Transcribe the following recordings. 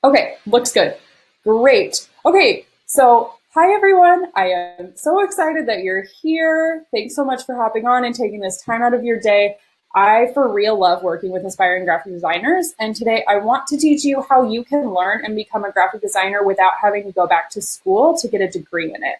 Okay, looks good. Great. Okay, so hi everyone. I am so excited that you're here. Thanks so much for hopping on and taking this time out of your day. I, for real, love working with aspiring graphic designers, and today I want to teach you how you can learn and become a graphic designer without having to go back to school to get a degree in it.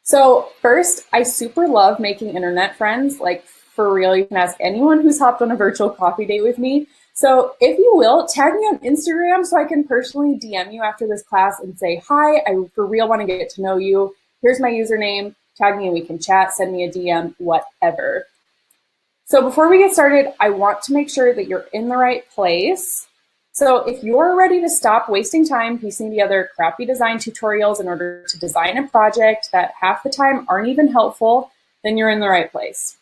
So first, I super love making internet friends. Like for real, you can ask anyone who's hopped on a virtual coffee date with me. So if you will, tag me on Instagram so I can personally DM you after this class and say, hi, I for real want to get to know you. Here's my username. Tag me and we can chat, send me a DM, whatever. So before we get started, I want to make sure that you're in the right place. So if you're ready to stop wasting time piecing together crappy design tutorials in order to design a project that half the time aren't even helpful, then you're in the right place.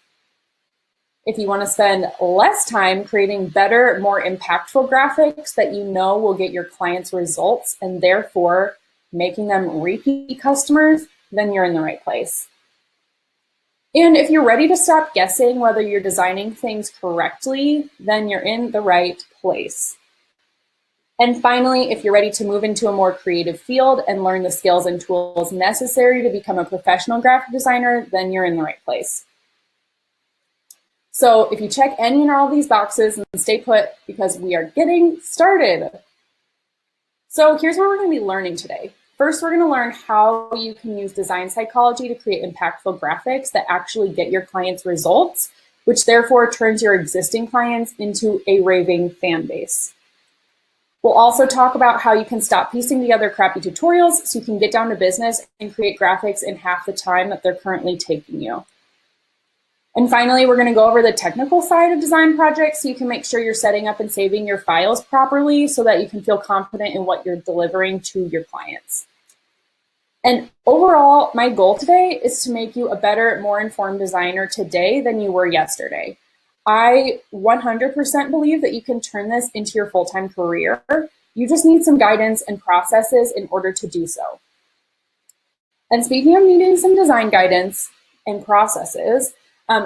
If you want to spend less time creating better, more impactful graphics that you know will get your clients results and therefore making them repeat customers, then you're in the right place. And if you're ready to stop guessing whether you're designing things correctly, then you're in the right place. And finally, if you're ready to move into a more creative field and learn the skills and tools necessary to become a professional graphic designer, then you're in the right place. So if you check any and all of these boxes, and stay put because we are getting started. So here's what we're going to be learning today. First, we're going to learn how you can use design psychology to create impactful graphics that actually get your clients results, which therefore turns your existing clients into a raving fan base. We'll also talk about how you can stop piecing together crappy tutorials so you can get down to business and create graphics in half the time that they're currently taking you. And finally, we're going to go over the technical side of design projects so you can make sure you're setting up and saving your files properly so that you can feel confident in what you're delivering to your clients. And overall, my goal today is to make you a better, more informed designer today than you were yesterday. I 100% believe that you can turn this into your full-time career. You just need some guidance and processes in order to do so. And speaking of needing some design guidance and processes,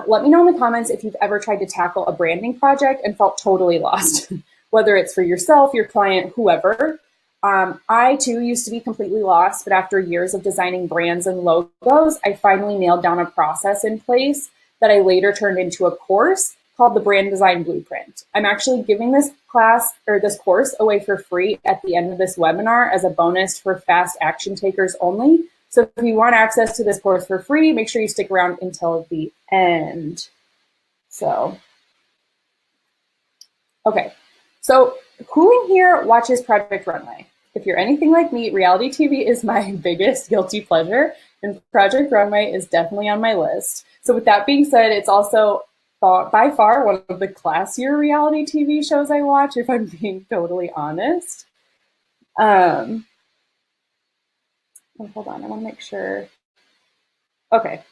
let me know in the comments if you've ever tried to tackle a branding project and felt totally lost, whether it's for yourself, your client, whoever. I too used to be completely lost, but after years of designing brands and logos, I finally nailed down a process in place that I later turned into a course called the Brand Design Blueprint. I'm actually giving this class or this course away for free at the end of this webinar as a bonus for fast action takers only. So if you want access to this course for free, make sure you stick around until the end. So, okay. So who in here watches Project Runway? If you're anything like me, reality TV is my biggest guilty pleasure, and Project Runway is definitely on my list. So with that being said, it's also by far one of the classier reality TV shows I watch, if I'm being totally honest. Hold on, I want to make sure. Okay.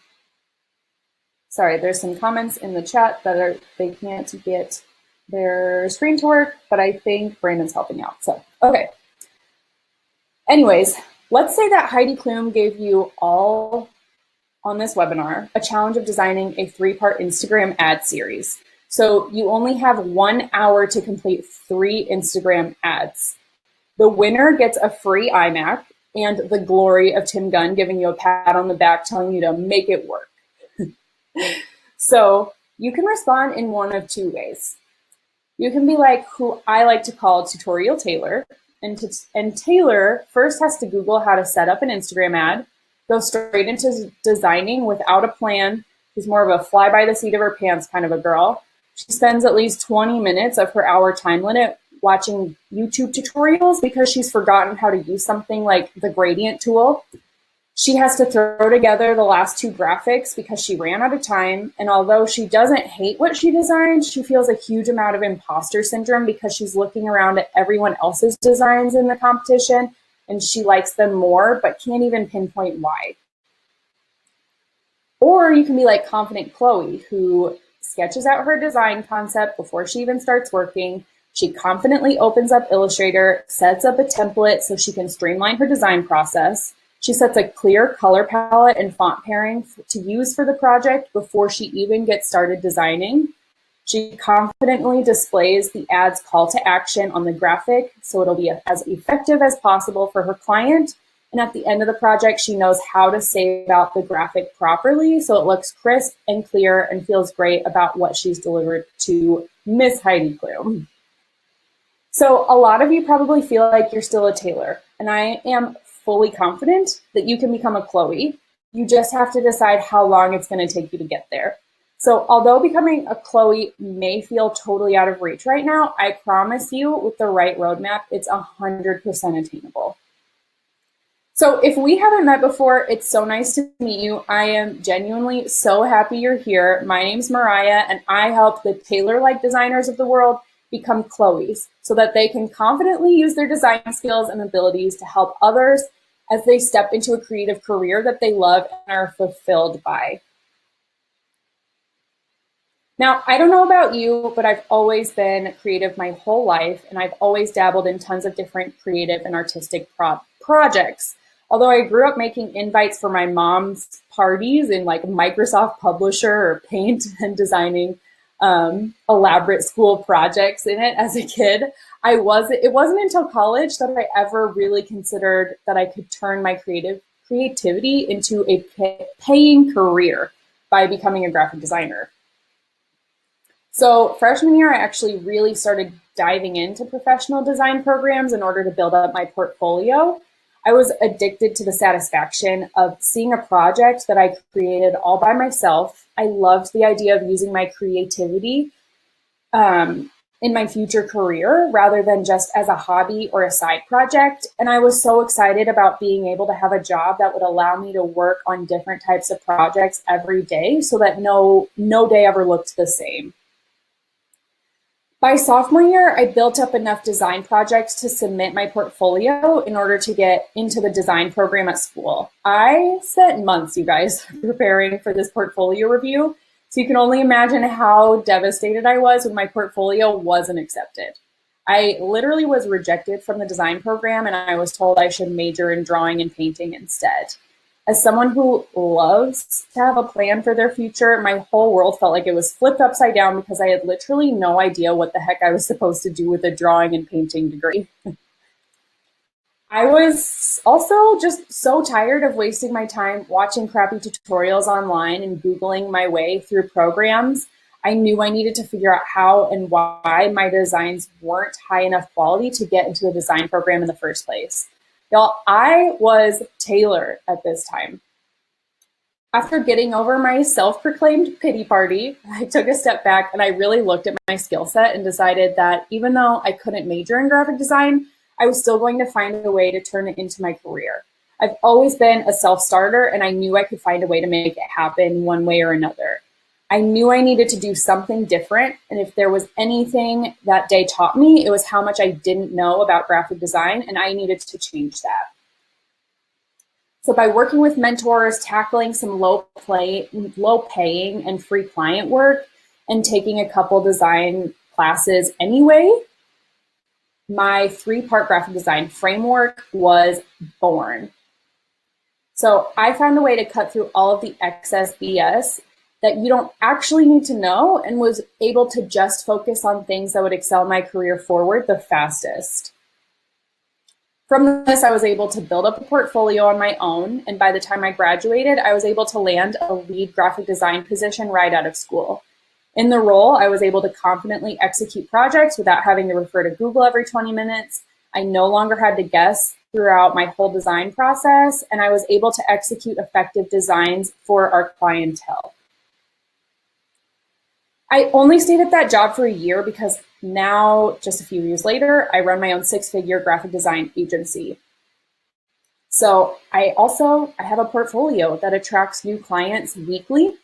Sorry, there's some comments in the chat that they can't get their screen to work, but I think Brandon's helping out. So, okay. Anyways, let's say that Heidi Klum gave you all on this webinar a challenge of designing a 3-part Instagram ad series. So you only have 1 hour to complete 3 Instagram ads. The winner gets a free iMac and the glory of Tim Gunn giving you a pat on the back telling you to make it work. So you can respond in one of 2 ways. You can be like who I like to call Tutorial Taylor, and Taylor first has to Google how to set up an Instagram ad, go straight into designing without a plan. She's more of a fly by the seat of her pants kind of a girl. She spends at least 20 minutes of her hour time limit watching YouTube tutorials because she's forgotten how to use something like the gradient tool. She has to throw together the last 2 graphics because she ran out of time. And although she doesn't hate what she designed, she feels a huge amount of imposter syndrome because she's looking around at everyone else's designs in the competition and she likes them more, but can't even pinpoint why. Or you can be like Confident Chloe, who sketches out her design concept before she even starts working. She confidently opens up Illustrator, sets up a template so she can streamline her design process. She sets a clear color palette and font pairing to use for the project before she even gets started designing. She confidently displays the ad's call to action on the graphic so it'll be as effective as possible for her client. And at the end of the project, she knows how to save out the graphic properly so it looks crisp and clear and feels great about what she's delivered to Miss Heidi Klum. So a lot of you probably feel like you're still a Taylor, and I am fully confident that you can become a Chloe. You just have to decide how long it's going to take you to get there. So although becoming a Chloe may feel totally out of reach right now, I promise you with the right roadmap, it's 100% attainable. So if we haven't met before, it's so nice to meet you. I am genuinely so happy you're here. My name's Mariah, and I help the Taylor-like designers of the world become Chloes so that they can confidently use their design skills and abilities to help others as they step into a creative career that they love and are fulfilled by. Now, I don't know about you, but I've always been creative my whole life, and I've always dabbled in tons of different creative and artistic projects. Although I grew up making invites for my mom's parties in like Microsoft Publisher or Paint and designing elaborate school projects in it as a kid, it wasn't until college that I ever really considered that I could turn my creativity into a paying career by becoming a graphic designer. So freshman year, I actually really started diving into professional design programs in order to build up my portfolio. I was addicted to the satisfaction of seeing a project that I created all by myself. I loved the idea of using my creativity in my future career rather than just as a hobby or a side project. And I was so excited about being able to have a job that would allow me to work on different types of projects every day so that no day ever looked the same. By sophomore year, I built up enough design projects to submit my portfolio in order to get into the design program at school. I spent months, you guys, preparing for this portfolio review, so you can only imagine how devastated I was when my portfolio wasn't accepted. I literally was rejected from the design program, and I was told I should major in drawing and painting instead. As someone who loves to have a plan for their future, my whole world felt like it was flipped upside down because I had literally no idea what the heck I was supposed to do with a drawing and painting degree. I was also just so tired of wasting my time watching crappy tutorials online and Googling my way through programs. I knew I needed to figure out how and why my designs weren't high enough quality to get into the design program in the first place. Y'all, I was Taylor at this time. After getting over my self-proclaimed pity party, I took a step back and I really looked at my skill set and decided that even though I couldn't major in graphic design, I was still going to find a way to turn it into my career. I've always been a self-starter, and I knew I could find a way to make it happen one way or another. I knew I needed to do something different, and if there was anything that day taught me, it was how much I didn't know about graphic design, and I needed to change that. So by working with mentors, tackling some low paying and free client work, and taking a couple design classes anyway, my 3-part graphic design framework was born. So I found a way to cut through all of the excess BS that you don't actually need to know, and was able to just focus on things that would excel my career forward the fastest. From this, I was able to build up a portfolio on my own, and by the time I graduated, I was able to land a lead graphic design position right out of school. In the role, I was able to confidently execute projects without having to refer to Google every 20 minutes. I no longer had to guess throughout my whole design process, and I was able to execute effective designs for our clientele. I only stayed at that job for a year because now, just a few years later, I run my own 6-figure graphic design agency. So I have a portfolio that attracts new clients weekly.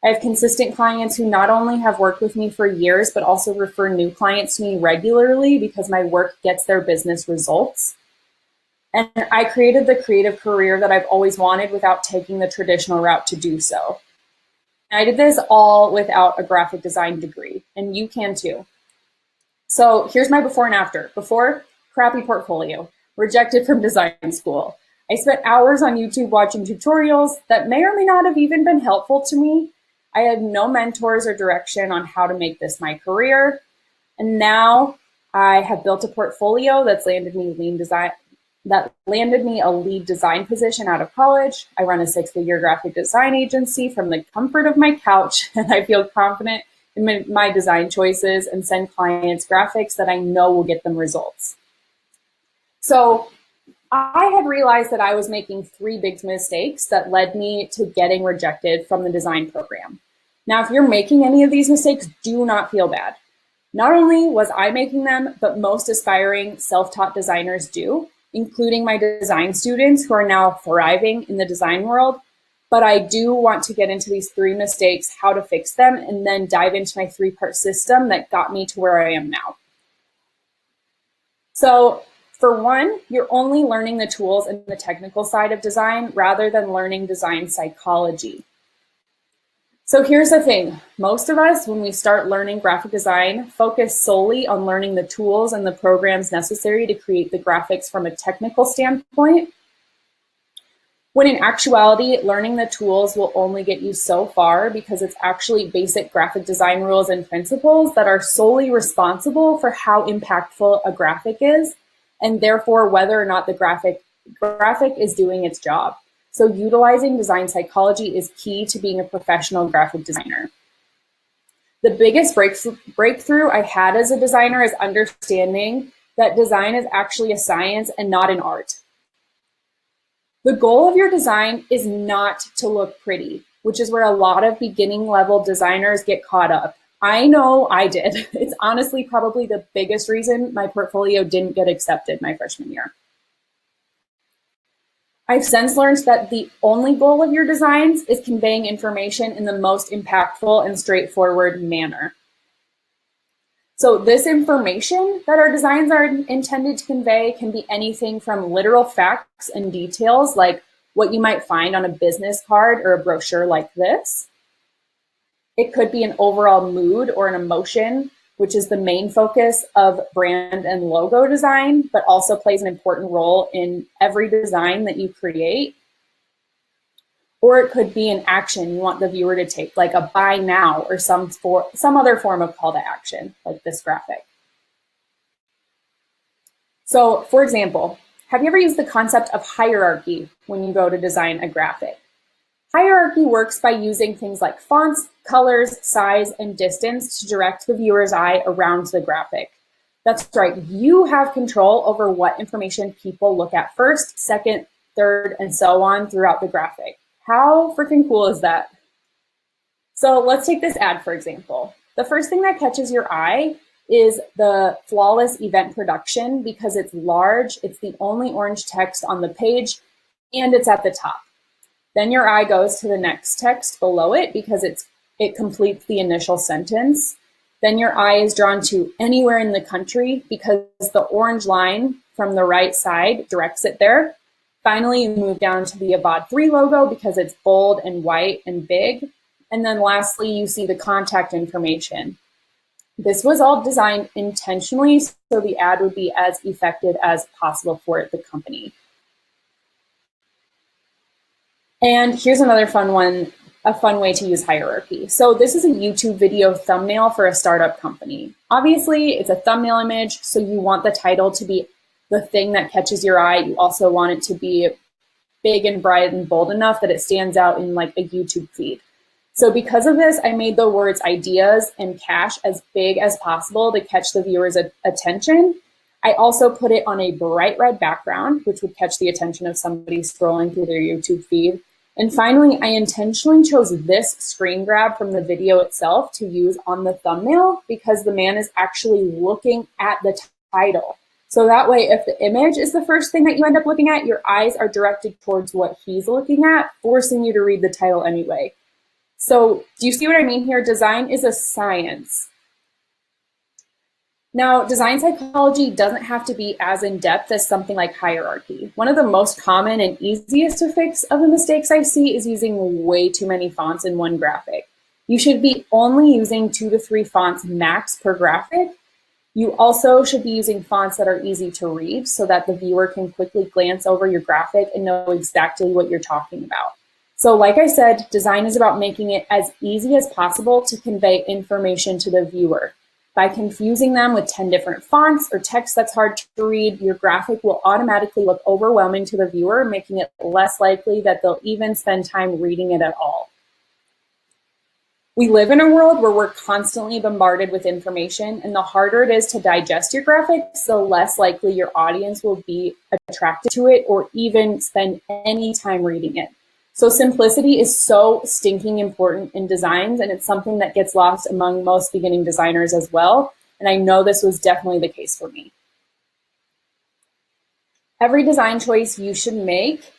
I have consistent clients who not only have worked with me for years, but also refer new clients to me regularly because my work gets their business results. And I created the creative career that I've always wanted without taking the traditional route to do so. And I did this all without a graphic design degree, and you can too. So here's my before and after. Before, crappy portfolio, rejected from design school. I spent hours on YouTube watching tutorials that may or may not have even been helpful to me. I had no mentors or direction on how to make this my career. And now I have built a portfolio that's landed me a lead design position out of college. I run a 6-figure graphic design agency from the comfort of my couch, and I feel confident in my design choices and send clients graphics that I know will get them results. So I had realized that I was making 3 big mistakes that led me to getting rejected from the design program. Now, if you're making any of these mistakes, do not feel bad. Not only was I making them, but most aspiring self-taught designers do, including my design students who are now thriving in the design world. But I do want to get into these 3 mistakes, how to fix them, and then dive into my 3-part system that got me to where I am now. So for one, you're only learning the tools and the technical side of design rather than learning design psychology. So here's the thing. Most of us, when we start learning graphic design, focus solely on learning the tools and the programs necessary to create the graphics from a technical standpoint, when in actuality, learning the tools will only get you so far because it's actually basic graphic design rules and principles that are solely responsible for how impactful a graphic is, and therefore whether or not the graphic is doing its job. So utilizing design psychology is key to being a professional graphic designer. The biggest breakthrough I had as a designer is understanding that design is actually a science and not an art. The goal of your design is not to look pretty, which is where a lot of beginning level designers get caught up. I know I did. It's honestly probably the biggest reason my portfolio didn't get accepted my freshman year. I've since learned that the only goal of your designs is conveying information in the most impactful and straightforward manner. So this information that our designs are intended to convey can be anything from literal facts and details, like what you might find on a business card or a brochure like this. It could be an overall mood or an emotion, which is the main focus of brand and logo design, but also plays an important role in every design that you create. Or it could be an action you want the viewer to take, like a buy now or some other form of call to action, like this graphic. So for example, have you ever used the concept of hierarchy when you go to design a graphic? Hierarchy works by using things like fonts, colors, size, and distance to direct the viewer's eye around the graphic. That's right, you have control over what information people look at first, second, third, and so on throughout the graphic. How freaking cool is that? So let's take this ad, for example. The first thing that catches your eye is the flawless event production because it's large, it's the only orange text on the page, and it's at the top. Then your eye goes to the next text below it because it completes the initial sentence. Then your eye is drawn to anywhere in the country because the orange line from the right side directs it there. Finally, you move down to the Avad 3 logo because it's bold and white and big. And then lastly, you see the contact information. This was all designed intentionally so the ad would be as effective as possible for the company. And here's another fun one, a fun way to use hierarchy. So this is a YouTube video thumbnail for a startup company. Obviously, it's a thumbnail image, so you want the title to be the thing that catches your eye. You also want it to be big and bright and bold enough that it stands out in like a YouTube feed. So because of this, I made the words ideas and cash as big as possible to catch the viewer's attention. I also put it on a bright red background, which would catch the attention of somebody scrolling through their YouTube feed. And finally, I intentionally chose this screen grab from the video itself to use on the thumbnail because the man is actually looking at the title. So that way, if the image is the first thing that you end up looking at, your eyes are directed towards what he's looking at, forcing you to read the title anyway. So do you see what I mean here? Design is a science. Now, design psychology doesn't have to be as in-depth as something like hierarchy. One of the most common and easiest to fix of the mistakes I see is using way too many fonts in one graphic. You should be only using 2 to 3 fonts max per graphic. You also should be using fonts that are easy to read so that the viewer can quickly glance over your graphic and know exactly what you're talking about. So like I said, design is about making it as easy as possible to convey information to the viewer. By confusing them with 10 different fonts or text that's hard to read, your graphic will automatically look overwhelming to the viewer, making it less likely that they'll even spend time reading it at all. We live in a world where we're constantly bombarded with information, and the harder it is to digest your graphics, the less likely your audience will be attracted to it or even spend any time reading it. So simplicity is so stinking important in designs, and it's something that gets lost among most beginning designers as well. And I know this was definitely the case for me. Every design choice you should make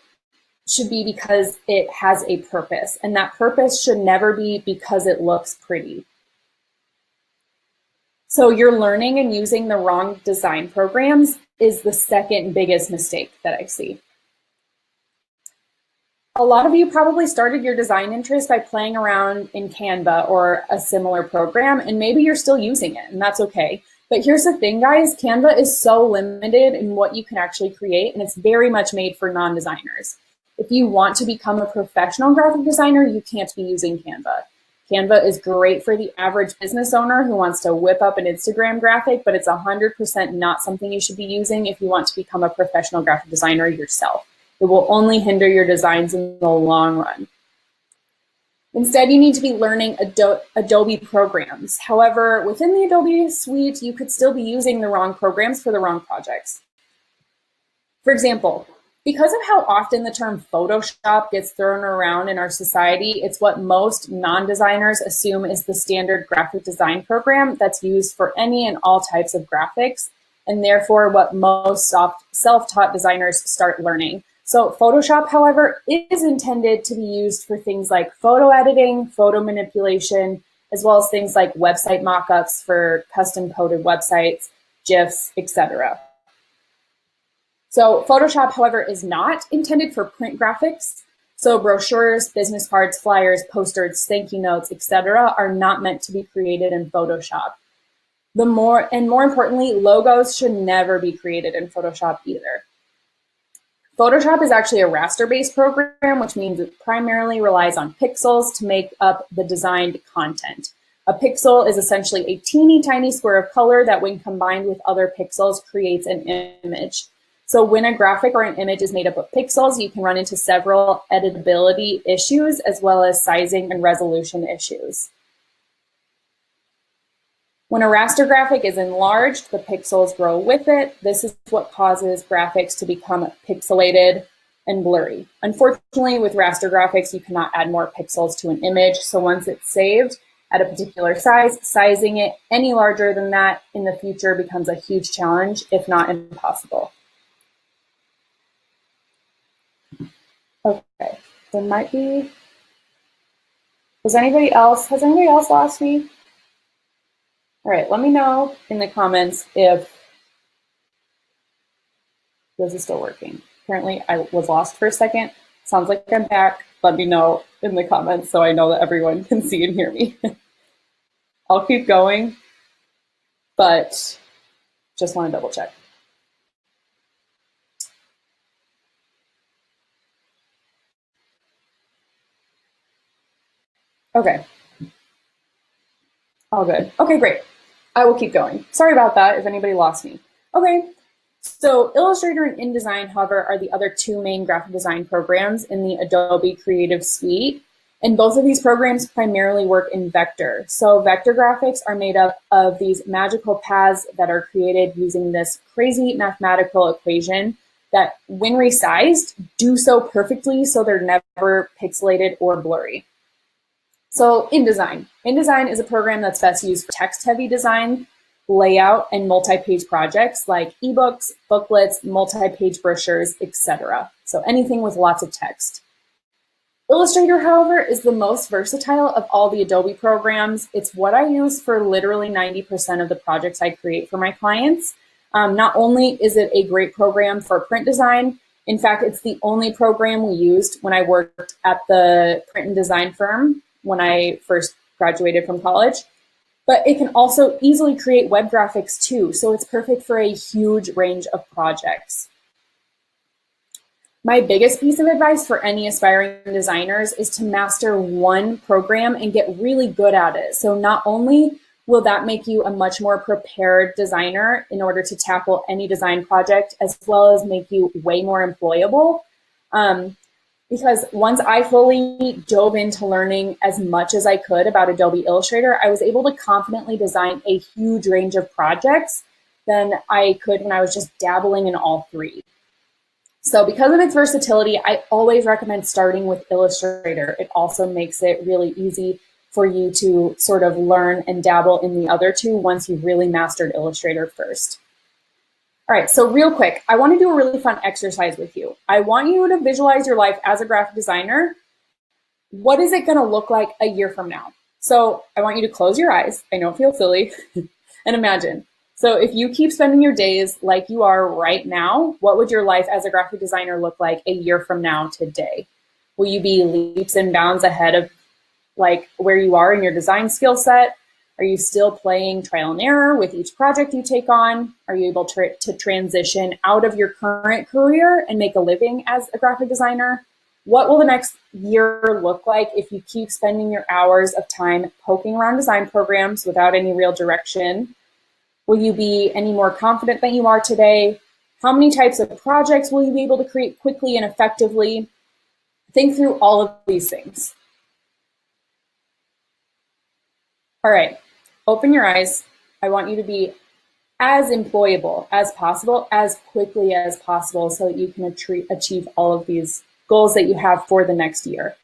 should be because it has a purpose, and that purpose should never be because it looks pretty. So you're learning and using the wrong design programs is the second biggest mistake that I see. A lot of you probably started your design interest by playing around in Canva or a similar program, and maybe you're still using it, and that's okay. But here's the thing, guys, Canva is so limited in what you can actually create, and it's very much made for non-designers. If you want to become a professional graphic designer, you can't be using Canva. Canva is great for the average business owner who wants to whip up an Instagram graphic, but it's 100% not something you should be using if you want to become a professional graphic designer yourself. It will only hinder your designs in the long run. Instead, you need to be learning Adobe programs. However, within the Adobe suite, you could still be using the wrong programs for the wrong projects. For example, because of how often the term Photoshop gets thrown around in our society, it's what most non-designers assume is the standard graphic design program that's used for any and all types of graphics, and therefore what most self-taught designers start learning. So Photoshop, however, is intended to be used for things like photo editing, photo manipulation, as well as things like website mockups for custom coded websites, GIFs, etc. So Photoshop, however, is not intended for print graphics. So brochures, business cards, flyers, posters, thank you notes, etc. are not meant to be created in Photoshop. More importantly, logos should never be created in Photoshop either. Photoshop is actually a raster-based program, which means it primarily relies on pixels to make up the designed content. A pixel is essentially a teeny tiny square of color that when combined with other pixels creates an image. So when a graphic or an image is made up of pixels, you can run into several editability issues as well as sizing and resolution issues. When a raster graphic is enlarged, the pixels grow with it. This is what causes graphics to become pixelated and blurry. Unfortunately, with raster graphics, you cannot add more pixels to an image. So once it's saved at a particular size, sizing it any larger than that in the future becomes a huge challenge, if not impossible. Okay, there might be, has anybody else lost me? All right, let me know in the comments if this is still working. Apparently I was lost for a second. Sounds like I'm back. Let me know in the comments so I know that everyone can see and hear me. I'll keep going, but just want to double check. Okay. All good. Okay, great. I will keep going. Sorry about that if anybody lost me. Okay, so Illustrator and InDesign, however, are the other two main graphic design programs in the Adobe Creative Suite. And both of these programs primarily work in vector. So vector graphics are made up of these magical paths that are created using this crazy mathematical equation that, when resized, do so perfectly so they're never pixelated or blurry. So InDesign. InDesign is a program that's best used for text-heavy design, layout, and multi-page projects like ebooks, booklets, multi-page brochures, etc. So anything with lots of text. Illustrator, however, is the most versatile of all the Adobe programs. It's what I use for literally 90% of the projects I create for my clients. Not only is it a great program for print design, in fact, it's the only program we used when I worked at the print and design firm when I first graduated from college. But it can also easily create web graphics too, so it's perfect for a huge range of projects. My biggest piece of advice for any aspiring designers is to master one program and get really good at it. So not only will that make you a much more prepared designer in order to tackle any design project, as well as make you way more employable. Because once I fully dove into learning as much as I could about Adobe Illustrator, I was able to confidently design a huge range of projects than I could when I was just dabbling in all three. So because of its versatility, I always recommend starting with Illustrator. It also makes it really easy for you to sort of learn and dabble in the other two once you've really mastered Illustrator first. All right, so real quick, I want to do a really fun exercise with you. I want you to visualize your life as a graphic designer. What is it going to look like a year from now? So I want you to close your eyes. I know it feels silly. And imagine. So if you keep spending your days like you are right now, what would your life as a graphic designer look like a year from now today? Will you be leaps and bounds ahead of like where you are in your design skill set? Are you still playing trial and error with each project you take on? Are you able to transition out of your current career and make a living as a graphic designer? What will the next year look like if you keep spending your hours of time poking around design programs without any real direction? Will you be any more confident than you are today? How many types of projects will you be able to create quickly and effectively? Think through all of these things. All right, open your eyes. I want you to be as employable as possible, as quickly as possible, so that you can achieve all of these goals that you have for the next year.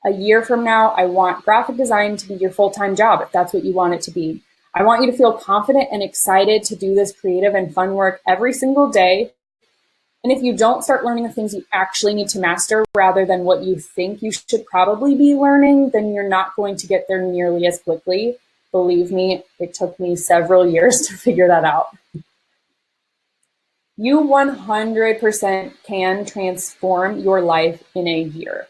A year from now, I want graphic design to be your full-time job, if that's what you want it to be. I want you to feel confident and excited to do this creative and fun work every single day. And if you don't start learning the things you actually need to master rather than what you think you should probably be learning, then you're not going to get there nearly as quickly. Believe me, it took me several years to figure that out. You 100% can transform your life in a year.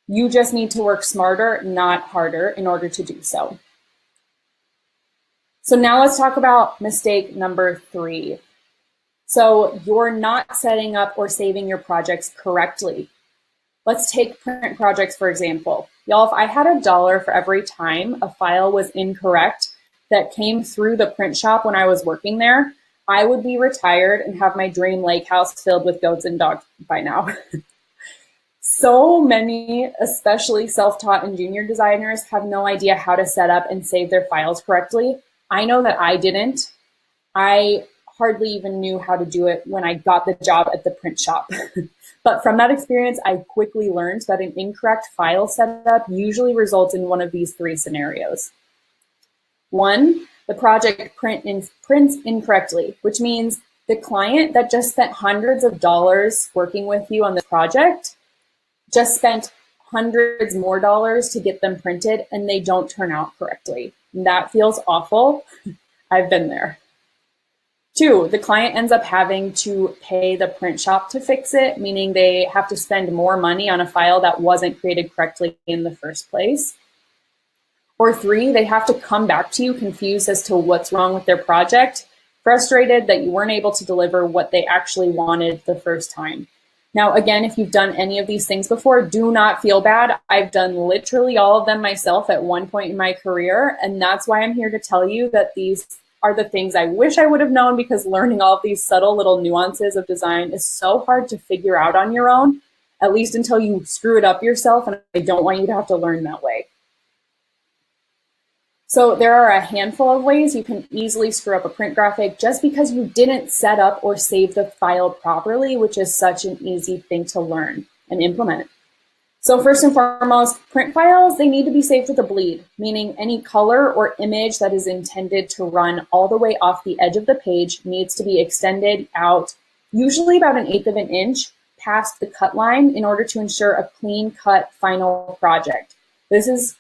You just need to work smarter, not harder, in order to do so. So now let's talk about mistake number 3. So you're not setting up or saving your projects correctly. Let's take print projects, for example. Y'all, if I had $1 for every time a file was incorrect that came through the print shop when I was working there, I would be retired and have my dream lake house filled with goats and dogs by now. So many, especially self-taught and junior designers, have no idea how to set up and save their files correctly. I know that I didn't. I hardly even knew how to do it when I got the job at the print shop. But from that experience, I quickly learned that an incorrect file setup usually results in one of these 3 scenarios. 1, the project prints incorrectly, which means the client that just spent hundreds of dollars working with you on the project just spent hundreds more dollars to get them printed, and they don't turn out correctly. And that feels awful. I've been there. 2, the client ends up having to pay the print shop to fix it, meaning they have to spend more money on a file that wasn't created correctly in the first place. Or 3, they have to come back to you confused as to what's wrong with their project, frustrated that you weren't able to deliver what they actually wanted the first time. Now, again, if you've done any of these things before, do not feel bad. I've done literally all of them myself at one point in my career, and that's why I'm here to tell you that these are the things I wish I would have known, because learning all of these subtle little nuances of design is so hard to figure out on your own, at least until you screw it up yourself, and I don't want you to have to learn that way. So there are a handful of ways you can easily screw up a print graphic just because you didn't set up or save the file properly, which is such an easy thing to learn and implement. So first and foremost, print files, they need to be saved with a bleed, meaning any color or image that is intended to run all the way off the edge of the page needs to be extended out, usually about 1/8 of an inch past the cut line, in order to ensure a clean cut final project. This is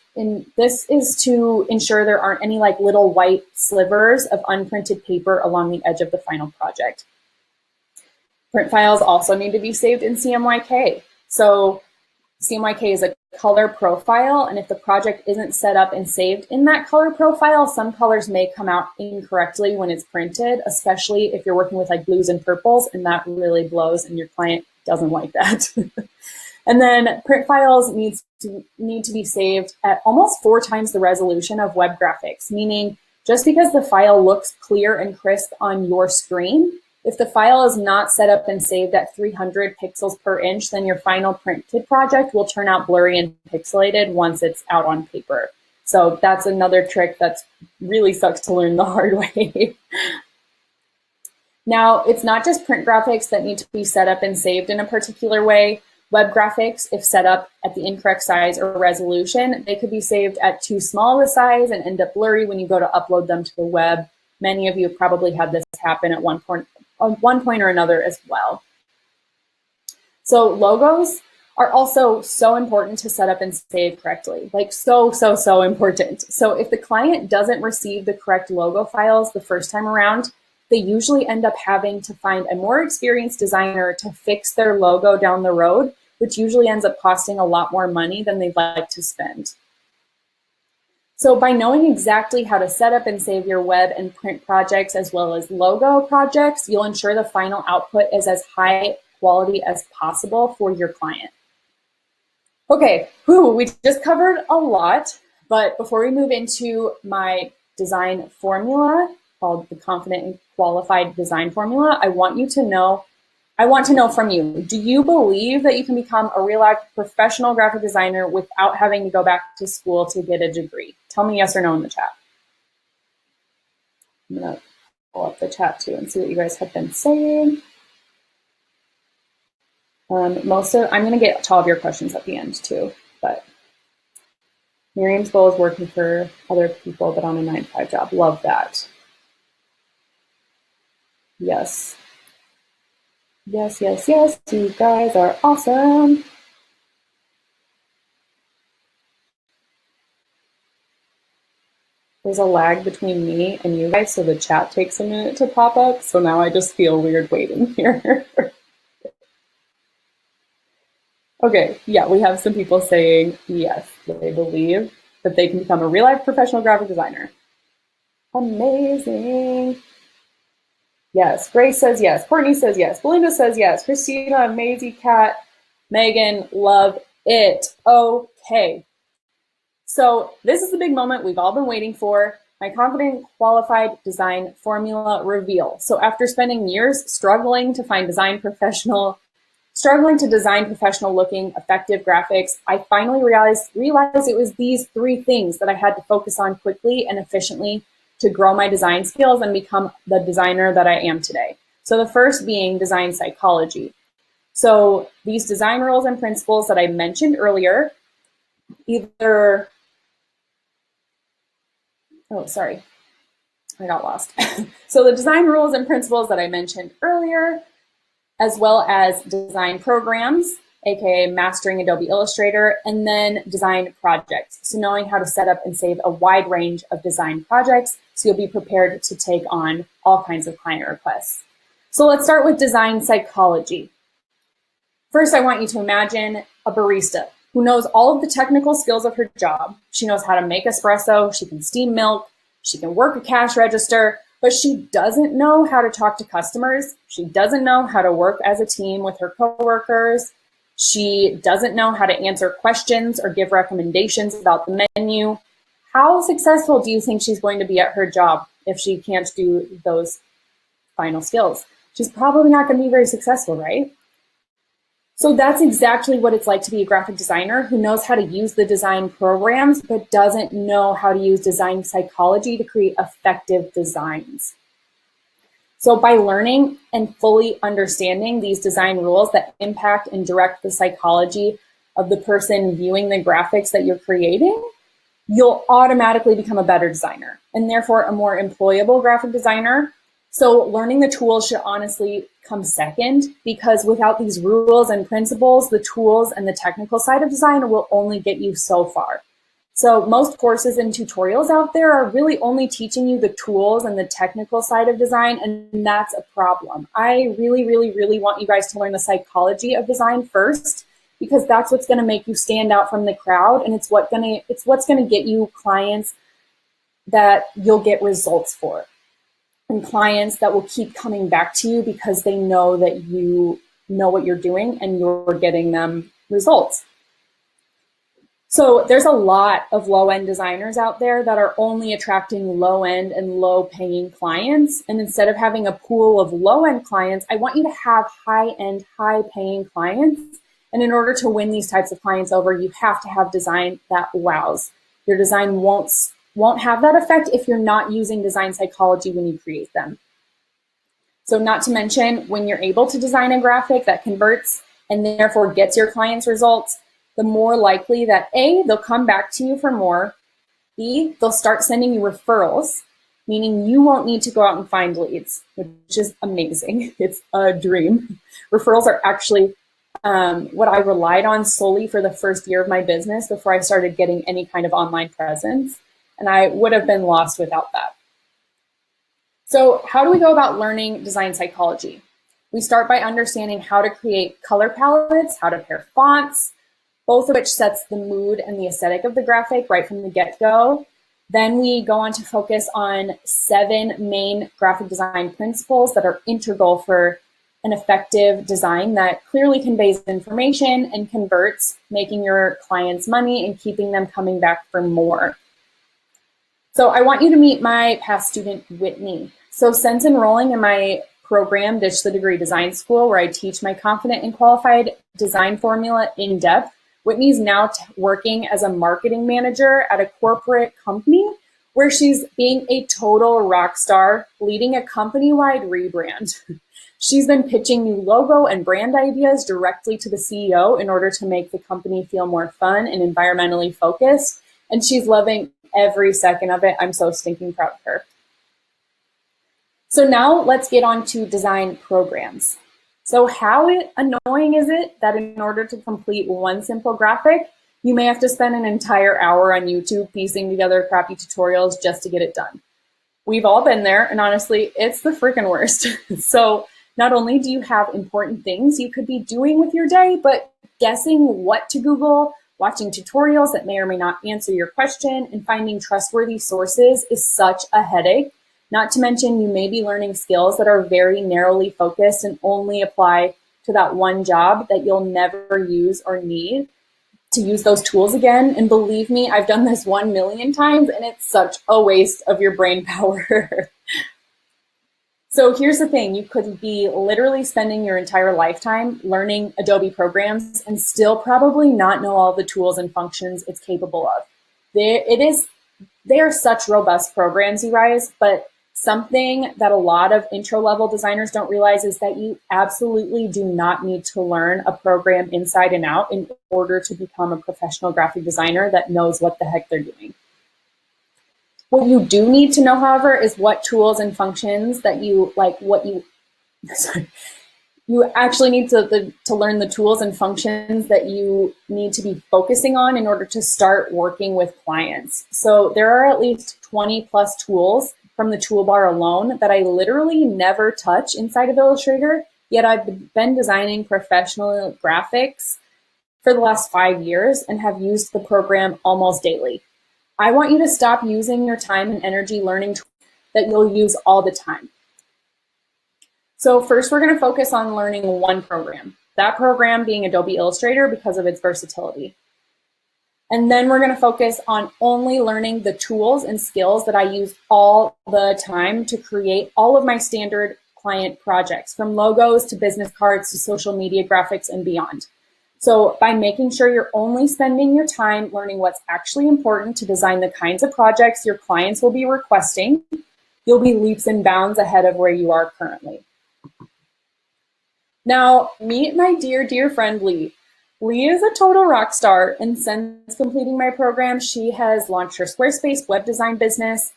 to ensure there aren't any like little white slivers of unprinted paper along the edge of the final project. Print files also need to be saved in CMYK. So CMYK is a color profile, and if the project isn't set up and saved in that color profile, some colors may come out incorrectly when it's printed, especially if you're working with like blues and purples, and that really blows and your client doesn't like that. And then print files need to be saved at almost 4 times the resolution of web graphics, meaning just because the file looks clear and crisp on your screen, if the file is not set up and saved at 300 pixels per inch, then your final printed project will turn out blurry and pixelated once it's out on paper. So that's another trick that's really sucks to learn the hard way. Now, it's not just print graphics that need to be set up and saved in a particular way. Web graphics, if set up at the incorrect size or resolution, they could be saved at too small of a size and end up blurry when you go to upload them to the web. Many of you have probably had this happen at one point or another as well. So logos are also so important to set up and save correctly, like so important. So if the client doesn't receive the correct logo files the first time around, they usually end up having to find a more experienced designer to fix their logo down the road, which usually ends up costing a lot more money than they'd like to spend. So by knowing exactly how to set up and save your web and print projects as well as logo projects, you'll ensure the final output is as high quality as possible for your client. Okay, we just covered a lot, but before we move into my design formula called the Confident and Qualified Design Formula, I want to know from you, do you believe that you can become a real life professional graphic designer without having to go back to school to get a degree? Tell me yes or no in the chat. I'm gonna pull up the chat too and see what you guys have been saying. I'm gonna get to all of your questions at the end too, but Miriam's goal is working for other people, but on a 9-to-5 job. Love that. Yes. Yes. You guys are awesome. There's a lag between me and you guys, so the chat takes a minute to pop up. So now I just feel weird waiting here. Okay, yeah, we have some people saying yes, they believe that they can become a real-life professional graphic designer. Amazing. Yes, Grace says yes, Courtney says yes, Belinda says yes, Christina, Maisie, Kat, Megan, love it. Okay, so this is the big moment we've all been waiting for, my Confident Qualified Design Formula reveal. So after spending years struggling to design professional looking effective graphics, I finally realized it was these 3 things that I had to focus on quickly and efficiently to grow my design skills and become the designer that I am today. So the first being design psychology. So these design rules and principles that I mentioned earlier, I got lost. So the design rules and principles that I mentioned earlier, as well as design programs, aka mastering Adobe Illustrator, and then design projects. So knowing how to set up and save a wide range of design projects so you'll be prepared to take on all kinds of client requests. So let's start with design psychology. First, I want you to imagine a barista who knows all of the technical skills of her job. She knows how to make espresso, she can steam milk, she can work a cash register, but she doesn't know how to talk to customers. She doesn't know how to work as a team with her coworkers. She doesn't know how to answer questions or give recommendations about the menu. How successful do you think she's going to be at her job if she can't do those final skills? She's probably not going to be very successful, right? So that's exactly what it's like to be a graphic designer who knows how to use the design programs, but doesn't know how to use design psychology to create effective designs. So by learning and fully understanding these design rules that impact and direct the psychology of the person viewing the graphics that you're creating, you'll automatically become a better designer and therefore a more employable graphic designer. So learning the tools should honestly come second, because without these rules and principles, the tools and the technical side of design will only get you so far. So most courses and tutorials out there are really only teaching you the tools and the technical side of design, and that's a problem. I really want you guys to learn the psychology of design first, because that's what's going to make you stand out from the crowd, and it's what's going to get you clients that you'll get results for, and clients that will keep coming back to you because they know that you know what you're doing and you're getting them results. So there's a lot of low-end designers out there that are only attracting low-end and low-paying clients. And instead of having a pool of low-end clients, I want you to have high-end, high-paying clients. And in order to win these types of clients over, you have to have design that wows. Your design won't have that effect if you're not using design psychology when you create them. So not to mention, when you're able to design a graphic that converts and therefore gets your clients results, the more likely that A, they'll come back to you for more, B, they'll start sending you referrals, meaning you won't need to go out and find leads, which is amazing. It's a dream. Referrals are actually what I relied on solely for the first year of my business before I started getting any kind of online presence, and I would have been lost without that. So how do we go about learning design psychology? We start by understanding how to create color palettes, how to pair fonts, both of which sets the mood and the aesthetic of the graphic right from the get-go. Then we go on to focus on 7 main graphic design principles that are integral for an effective design that clearly conveys information and converts, making your clients money and keeping them coming back for more. So I want you to meet my past student, Whitney. So since enrolling in my program, Ditch the Degree Design School, where I teach my confident and qualified design formula in depth, Whitney's now working as a marketing manager at a corporate company where she's being a total rock star, leading a company-wide rebrand. She's been pitching new logo and brand ideas directly to the CEO in order to make the company feel more fun and environmentally focused, and she's loving every second of it. I'm so stinking proud of her. So now let's get on to design programs. So how annoying is it that in order to complete one simple graphic, you may have to spend an entire hour on YouTube piecing together crappy tutorials just to get it done? We've all been there, and honestly, it's the freaking worst. So not only do you have important things you could be doing with your day, but guessing what to Google, watching tutorials that may or may not answer your question, and finding trustworthy sources is such a headache. Not to mention, you may be learning skills that are very narrowly focused and only apply to that one job that you'll never use or need to use those tools again. And believe me, I've done this 1 million times, and it's such a waste of your brain power. So here's the thing, you could be literally spending your entire lifetime learning Adobe programs and still probably not know all the tools and functions it's capable of. They are such robust programs, you guys, but something that a lot of intro-level designers don't realize is that you absolutely do not need to learn a program inside and out in order to become a professional graphic designer that knows what the heck they're doing. What you do need to know, however, is what tools and functions that you actually need to learn the tools and functions that you need to be focusing on in order to start working with clients. So there are at least 20 plus tools from the toolbar alone that I literally never touch inside of Illustrator, yet I've been designing professional graphics for the last 5 years and have used the program almost daily. I want you to stop using your time and energy learning tools that you'll use all the time. So first, we're going to focus on learning one program, that program being Adobe Illustrator because of its versatility. And then we're going to focus on only learning the tools and skills that I use all the time to create all of my standard client projects, from logos to business cards to social media graphics and beyond. So by making sure you're only spending your time learning what's actually important to design the kinds of projects your clients will be requesting, you'll be leaps and bounds ahead of where you are currently. Now, meet my dear, dear friend, Lee. Lee is a total rock star, and since completing my program, she has launched her Squarespace web design business,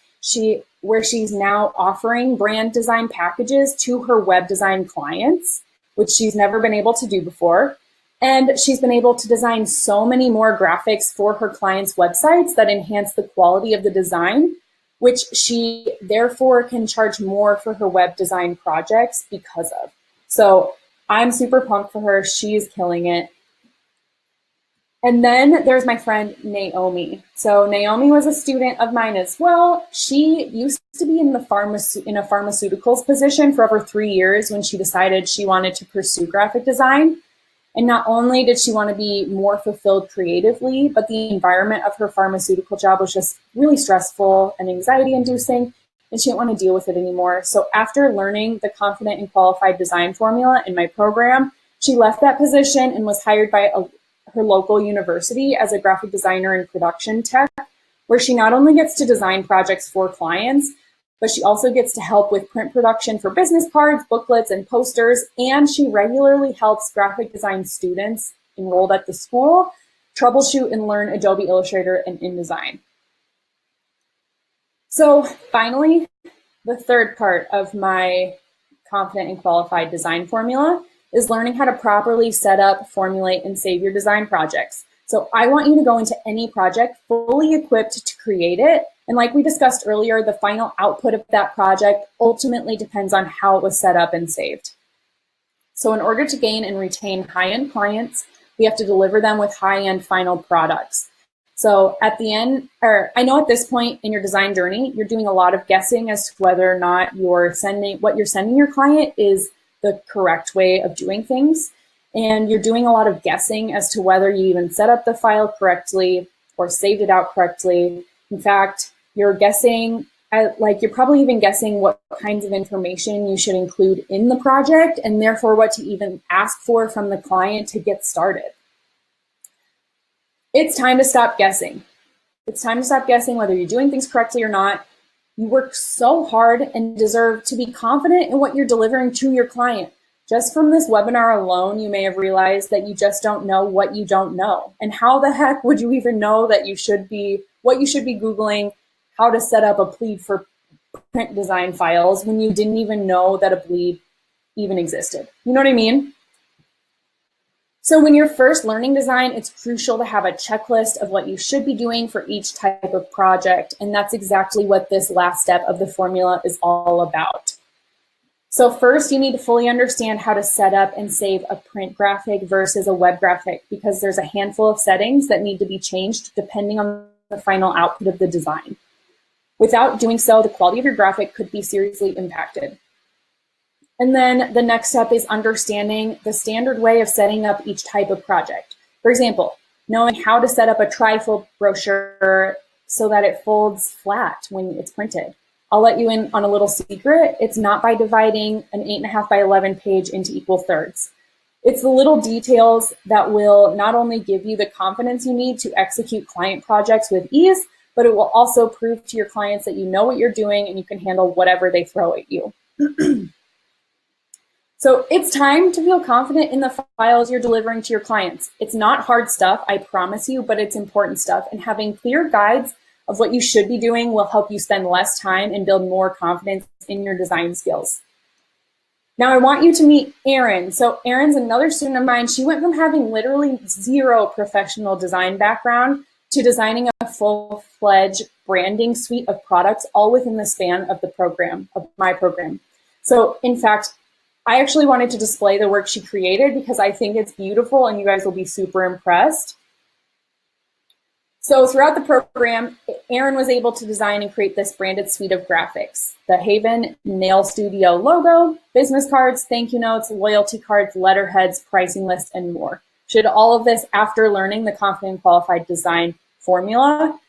where she's now offering brand design packages to her web design clients, which she's never been able to do before. And she's been able to design so many more graphics for her clients' websites that enhance the quality of the design, which she therefore can charge more for her web design projects because of. So I'm super pumped for her. She's killing it. And then there's my friend Naomi. So Naomi was a student of mine as well. She used to be in a pharmaceuticals position for over 3 years when she decided she wanted to pursue graphic design. And not only did she want to be more fulfilled creatively, but the environment of her pharmaceutical job was just really stressful and anxiety inducing, and she didn't want to deal with it anymore. So after learning the confident and qualified design formula in my program, she left that position and was hired by her local university as a graphic designer and production tech, where she not only gets to design projects for clients, but she also gets to help with print production for business cards, booklets, and posters, and she regularly helps graphic design students enrolled at the school troubleshoot and learn Adobe Illustrator and InDesign. So finally, the third part of my confident and qualified design formula is learning how to properly set up, formulate, and save your design projects. So I want you to go into any project fully equipped to create it. And like we discussed earlier, the final output of that project ultimately depends on how it was set up and saved. So in order to gain and retain high-end clients, we have to deliver them with high-end final products. So at the end, or I know at this point in your design journey, you're doing a lot of guessing as to whether or not what you're sending your client is the correct way of doing things. And you're doing a lot of guessing as to whether you even set up the file correctly or saved it out correctly. In fact, you're guessing, you're probably even guessing what kinds of information you should include in the project and therefore what to even ask for from the client to get started. It's time to stop guessing. It's time to stop guessing whether you're doing things correctly or not. You work so hard and deserve to be confident in what you're delivering to your client. Just from this webinar alone, you may have realized that you just don't know what you don't know. And how the heck would you even know that what you should be Googling how to set up a bleed for print design files when you didn't even know that a bleed even existed? You know what I mean? So when you're first learning design, it's crucial to have a checklist of what you should be doing for each type of project. And that's exactly what this last step of the formula is all about. So first, you need to fully understand how to set up and save a print graphic versus a web graphic, because there's a handful of settings that need to be changed depending on the final output of the design. Without doing so, the quality of your graphic could be seriously impacted. And then the next step is understanding the standard way of setting up each type of project. For example, knowing how to set up a trifold brochure so that it folds flat when it's printed. I'll let you in on a little secret. It's not by dividing an 8.5 by 11 page into equal thirds. It's the little details that will not only give you the confidence you need to execute client projects with ease, but it will also prove to your clients that you know what you're doing and you can handle whatever they throw at you. So it's time to feel confident in the files you're delivering to your clients. It's not hard stuff, I promise you, but it's important stuff. And having clear guides of what you should be doing will help you spend less time and build more confidence in your design skills. Now I want you to meet Erin. So Erin's another student of mine. She went from having literally zero professional design background to designing a full-fledged branding suite of products all within the span of my program. So in fact, I actually wanted to display the work she created because I think it's beautiful and you guys will be super impressed. So throughout the program, Erin was able to design and create this branded suite of graphics: the Haven Nail Studio logo, business cards, thank you notes, loyalty cards, letterheads, pricing lists, and more. She did all of this after learning the Confident and Qualified Design formula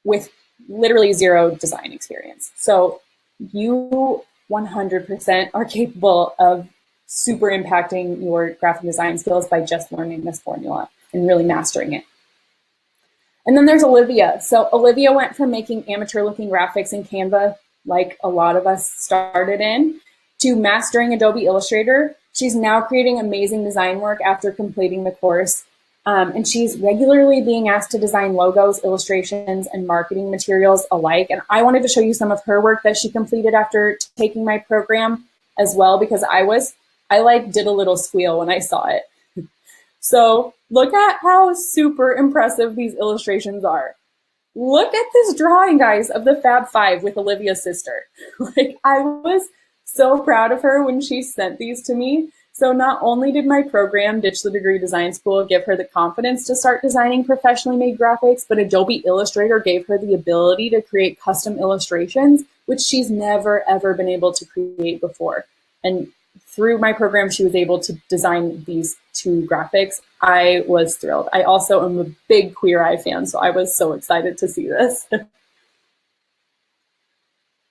with literally zero design experience. So you 100% are capable of super impacting your graphic design skills by just learning this formula and really mastering it. And then there's Olivia. So Olivia went from making amateur looking graphics in Canva, like a lot of us started in, to mastering Adobe Illustrator. She's now creating amazing design work after completing the course. And she's regularly being asked to design logos, illustrations, and marketing materials alike. And I wanted to show you some of her work that she completed after taking my program as well, because I did a little squeal when I saw it. So look at how super impressive these illustrations are. Look at this drawing, guys, of the Fab Five with Olivia's sister. I was so proud of her when she sent these to me. So not only did my program, Ditch the Degree Design School, give her the confidence to start designing professionally made graphics, but Adobe Illustrator gave her the ability to create custom illustrations, which she's never, ever been able to create before. And through my program, she was able to design these 2 graphics. I was thrilled. I also am a big Queer Eye fan, so I was so excited to see this.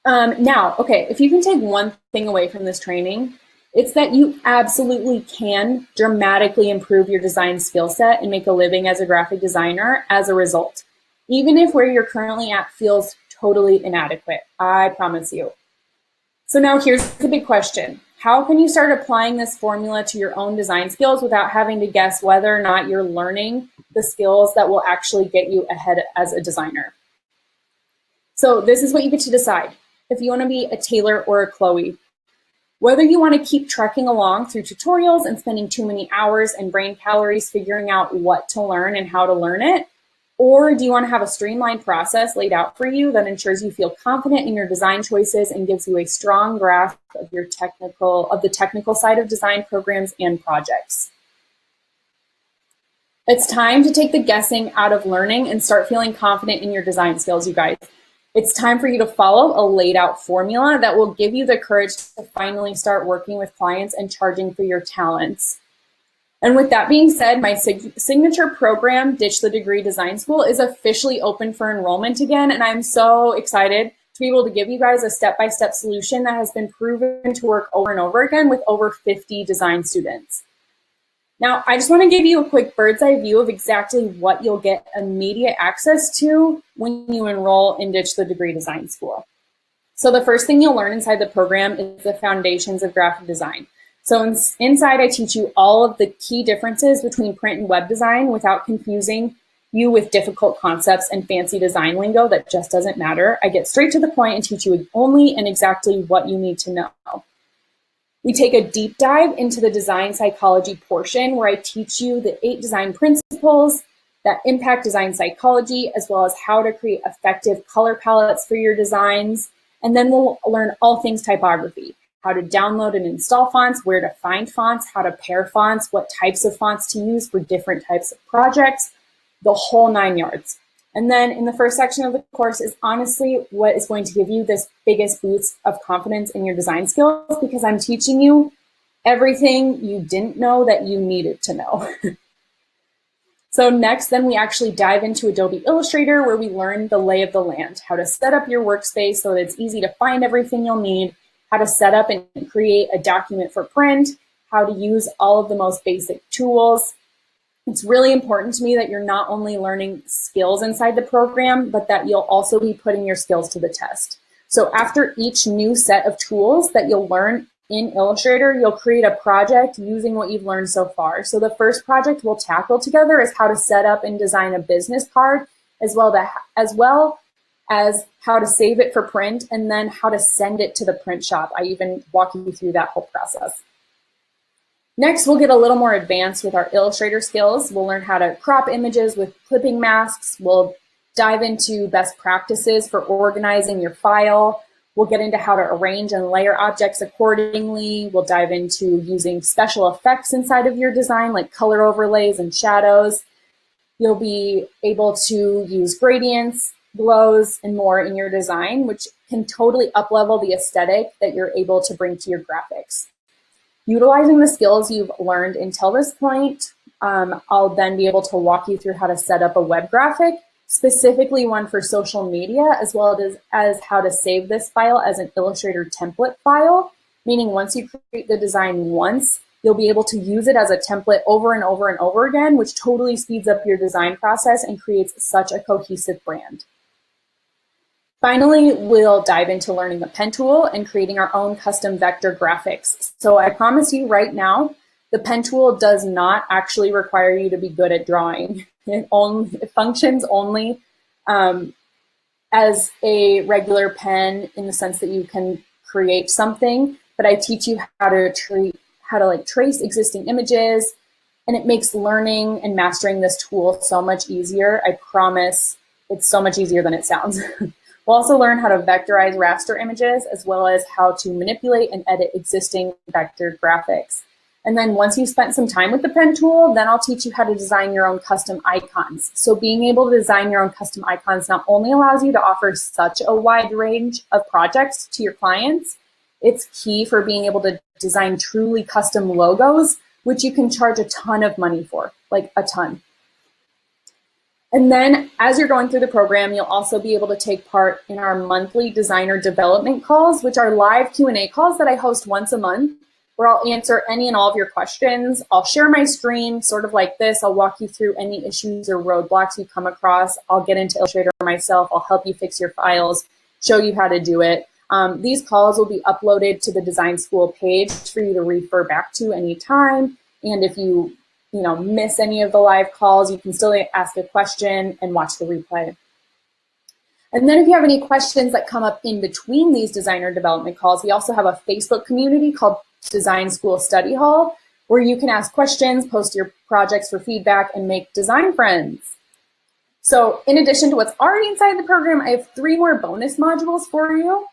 Now, okay, if you can take one thing away from this training, it's that you absolutely can dramatically improve your design skill set and make a living as a graphic designer as a result, even if where you're currently at feels totally inadequate, I promise you. So now here's the big question. How can you start applying this formula to your own design skills without having to guess whether or not you're learning the skills that will actually get you ahead as a designer? So this is what you get to decide. If you want to be a Taylor or a Chloe, whether you want to keep trekking along through tutorials and spending too many hours and brain calories figuring out what to learn and how to learn it, or do you want to have a streamlined process laid out for you that ensures you feel confident in your design choices and gives you a strong grasp of the technical side of design programs and projects? It's time to take the guessing out of learning and start feeling confident in your design skills, you guys. It's time for you to follow a laid out formula that will give you the courage to finally start working with clients and charging for your talents. And with that being said, my signature program, Ditch the Degree Design School, is officially open for enrollment again. And I'm so excited to be able to give you guys a step-by-step solution that has been proven to work over and over again with over 50 design students. Now, I just want to give you a quick bird's eye view of exactly what you'll get immediate access to when you enroll in Ditch the Degree Design School. So the first thing you'll learn inside the program is the foundations of graphic design. So inside, I teach you all of the key differences between print and web design without confusing you with difficult concepts and fancy design lingo that just doesn't matter. I get straight to the point and teach you only and exactly what you need to know. We take a deep dive into the design psychology portion where I teach you the 8 design principles that impact design psychology, as well as how to create effective color palettes for your designs. And then we'll learn all things typography, how to download and install fonts, where to find fonts, how to pair fonts, what types of fonts to use for different types of projects, the whole 9 yards. And then in the first section of the course is honestly what is going to give you this biggest boost of confidence in your design skills, because I'm teaching you everything you didn't know that you needed to know. So next, then we actually dive into Adobe Illustrator, where we learn the lay of the land, how to set up your workspace so that it's easy to find everything you'll need, how to set up and create a document for print, how to use all of the most basic tools. It's really important to me that you're not only learning skills inside the program, but that you'll also be putting your skills to the test. So after each new set of tools that you'll learn in Illustrator, you'll create a project using what you've learned so far. So the first project we'll tackle together is how to set up and design a business card, as well as how to save it for print, and then how to send it to the print shop. I even walk you through that whole process. Next, we'll get a little more advanced with our Illustrator skills. We'll learn how to crop images with clipping masks. We'll dive into best practices for organizing your file. We'll get into how to arrange and layer objects accordingly. We'll dive into using special effects inside of your design, like color overlays and shadows. You'll be able to use gradients, glows, and more in your design, which can totally up-level the aesthetic that you're able to bring to your graphics. Utilizing the skills you've learned until this point, I'll then be able to walk you through how to set up a web graphic, specifically one for social media, as well as how to save this file as an Illustrator template file, meaning once you create the design once, you'll be able to use it as a template over and over and over again, which totally speeds up your design process and creates such a cohesive brand. Finally, we'll dive into learning the pen tool and creating our own custom vector graphics. So I promise you right now, the pen tool does not actually require you to be good at drawing. It functions only as a regular pen in the sense that you can create something, but I teach you how to trace existing images, and it makes learning and mastering this tool so much easier. I promise it's so much easier than it sounds. We'll also learn how to vectorize raster images, as well as how to manipulate and edit existing vector graphics. And then once you've spent some time with the pen tool, then I'll teach you how to design your own custom icons. So being able to design your own custom icons not only allows you to offer such a wide range of projects to your clients, it's key for being able to design truly custom logos, which you can charge a ton of money for, like a ton. And then as you're going through the program, you'll also be able to take part in our monthly designer development calls, which are live Q&A calls that I host once a month, where I'll answer any and all of your questions. I'll share my screen sort of like this. I'll walk you through any issues or roadblocks you come across. I'll get into Illustrator myself. I'll help you fix your files, show you how to do it. These calls will be uploaded to the Design School page for you to refer back to anytime. And if you miss any of the live calls, you can still ask a question and watch the replay. And then if you have any questions that come up in between these designer development calls, we also have a Facebook community called Design School Study Hall, where you can ask questions, post your projects for feedback, and make design friends. So in addition to what's already inside the program, I have 3 more bonus modules for you.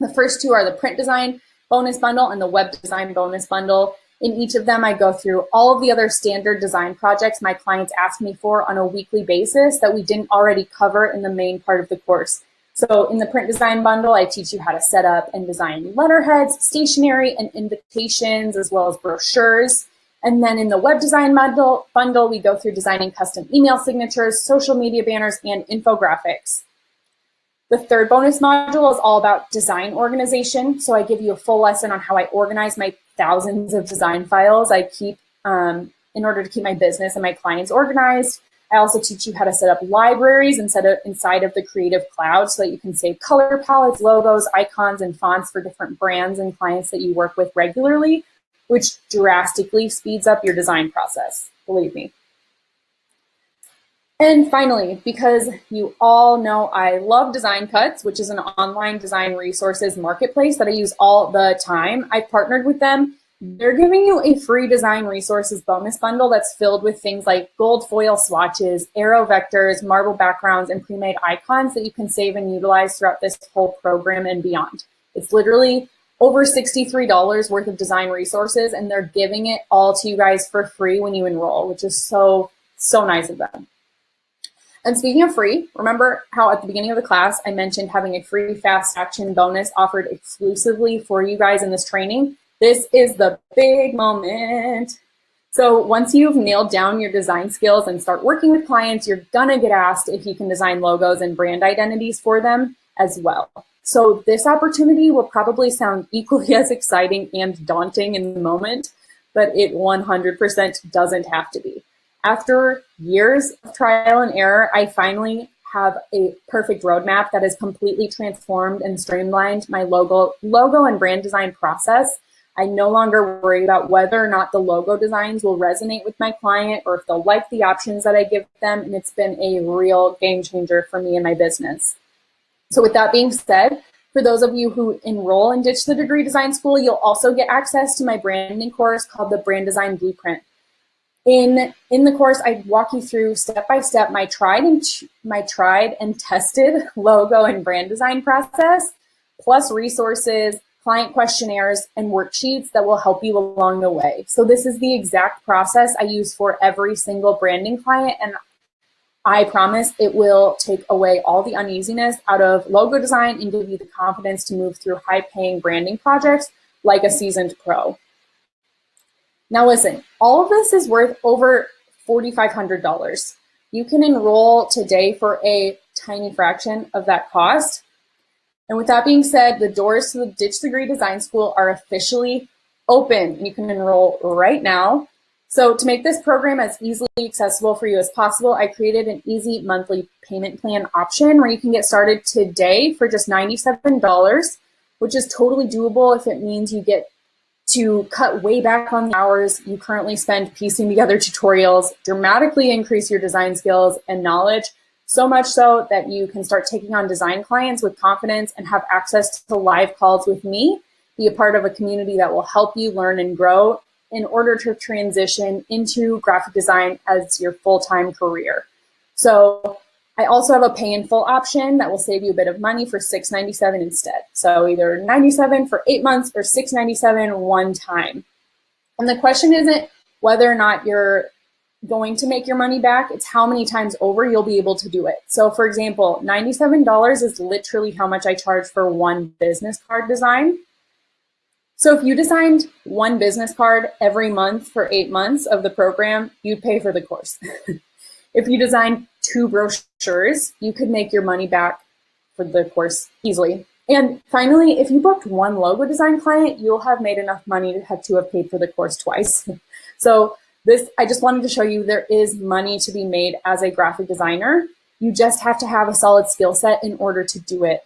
The first 2 are the print design bonus bundle and the web design bonus bundle. In each of them, I go through all of the other standard design projects my clients ask me for on a weekly basis that we didn't already cover in the main part of the course. So in the print design bundle, I teach you how to set up and design letterheads, stationery, and invitations, as well as brochures. And then in the web design bundle, we go through designing custom email signatures, social media banners, and infographics. The third bonus module is all about design organization. So I give you a full lesson on how I organize my thousands of design files I keep in order to keep my business and my clients organized. I also teach you how to set up libraries inside of the Creative Cloud so that you can save color palettes, logos, icons, and fonts for different brands and clients that you work with regularly, which drastically speeds up your design process, believe me. And finally, because you all know I love Design Cuts, which is an online design resources marketplace that I use all the time, I've partnered with them. They're giving you a free design resources bonus bundle that's filled with things like gold foil swatches, arrow vectors, marble backgrounds, and pre-made icons that you can save and utilize throughout this whole program and beyond. It's literally over $63 worth of design resources, and they're giving it all to you guys for free when you enroll, which is so nice of them. And speaking of free, remember how at the beginning of the class, I mentioned having a free fast action bonus offered exclusively for you guys in this training? This is the big moment. So once you've nailed down your design skills and start working with clients, you're gonna get asked if you can design logos and brand identities for them as well. So this opportunity will probably sound equally as exciting and daunting in the moment, but it 100% doesn't have to be. After years of trial and error, I finally have a perfect roadmap that has completely transformed and streamlined my logo and brand design process. I no longer worry about whether or not the logo designs will resonate with my client or if they'll like the options that I give them, and it's been a real game changer for me and my business. So with that being said, for those of you who enroll in Ditch the Degree Design School, you'll also get access to my branding course called the Brand Design Blueprint. In the course, I walk you through step by step my tried and tested logo and brand design process, plus resources, client questionnaires, and worksheets that will help you along the way. So this is the exact process I use for every single branding client, and I promise it will take away all the uneasiness out of logo design and give you the confidence to move through high-paying branding projects like a seasoned pro. Now listen, all of this is worth over $4,500. You can enroll today for a tiny fraction of that cost. And with that being said, the doors to the Ditch Degree Design School are officially open. You can enroll right now. So to make this program as easily accessible for you as possible, I created an easy monthly payment plan option where you can get started today for just $97, which is totally doable if it means you get to cut way back on the hours you currently spend piecing together tutorials, dramatically increase your design skills and knowledge, so much so that you can start taking on design clients with confidence and have access to live calls with me, be a part of a community that will help you learn and grow in order to transition into graphic design as your full-time career. So I also have a pay in full option that will save you a bit of money for $697 instead. So either $97 for 8 months or $697 one time. And the question isn't whether or not you're going to make your money back, it's how many times over you'll be able to do it. So for example, $97 is literally how much I charge for one business card design. So if you designed one business card every month for 8 months of the program, you'd pay for the course. If you designed 2 brochures, you could make your money back for the course easily. And finally, if you booked one logo design client, you'll have made enough money to have paid for the course twice. So I just wanted to show you there is money to be made as a graphic designer. You just have to have a solid skill set in order to do it.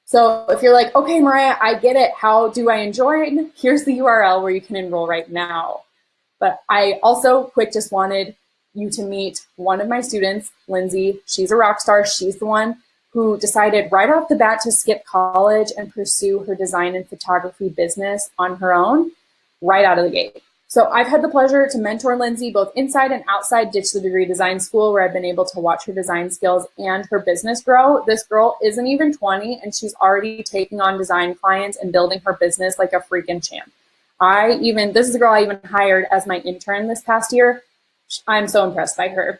So if you're like, okay, Mariah, I get it. How do I join? Here's the URL where you can enroll right now. But I also just wanted you to meet one of my students, Lindsay. She's a rock star. She's the one who decided right off the bat to skip college and pursue her design and photography business on her own right out of the gate. So I've had the pleasure to mentor Lindsay both inside and outside Ditch the Degree Design School, where I've been able to watch her design skills and her business grow. This girl isn't even 20 and she's already taking on design clients and building her business like a freaking champ. This is a girl I even hired as my intern this past year. I'm so impressed by her.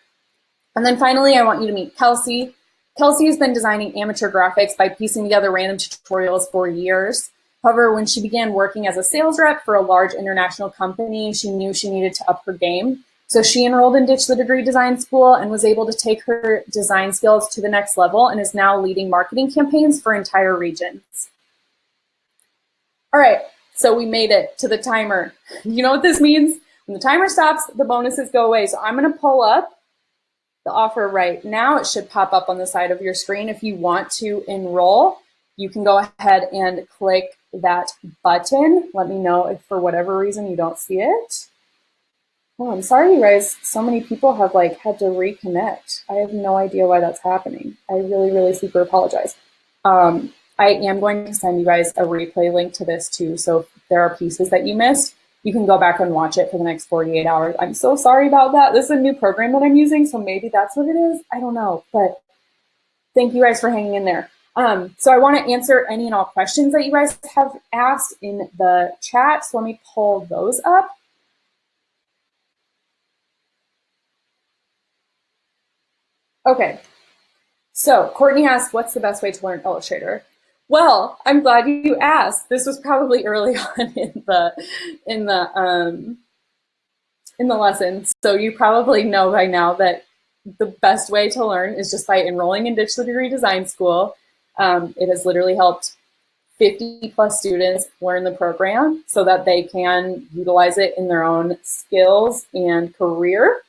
And then finally, I want you to meet Kelsey. Kelsey has been designing amateur graphics by piecing together random tutorials for years. However, when she began working as a sales rep for a large international company, she knew she needed to up her game. So she enrolled in Ditch the Degree Design School and was able to take her design skills to the next level and is now leading marketing campaigns for entire regions. All right, so we made it to the timer. You know what this means? When the timer stops, the bonuses go away. So I'm gonna pull up the offer right now. It should pop up on the side of your screen. If you want to enroll, you can go ahead and click that button. Let me know if for whatever reason you don't see it. Oh, I'm sorry, you guys. So many people have had to reconnect. I have no idea why that's happening. I really, really super apologize. I am going to send you guys a replay link to this too. So if there are pieces that you missed, you can go back and watch it for the next 48 hours. I'm so sorry about that. This is a new program that I'm using, so maybe that's what it is. I don't know, but thank you guys for hanging in there. So I want to answer any and all questions that you guys have asked in the chat. So let me pull those up. Okay, so Courtney asked, what's the best way to learn Illustrator? Well, I'm glad you asked. This was probably early on in the lesson. So you probably know by now that the best way to learn is just by enrolling in Ditch the Degree Design School. It has literally helped 50 plus students learn the program so that they can utilize it in their own skills and career.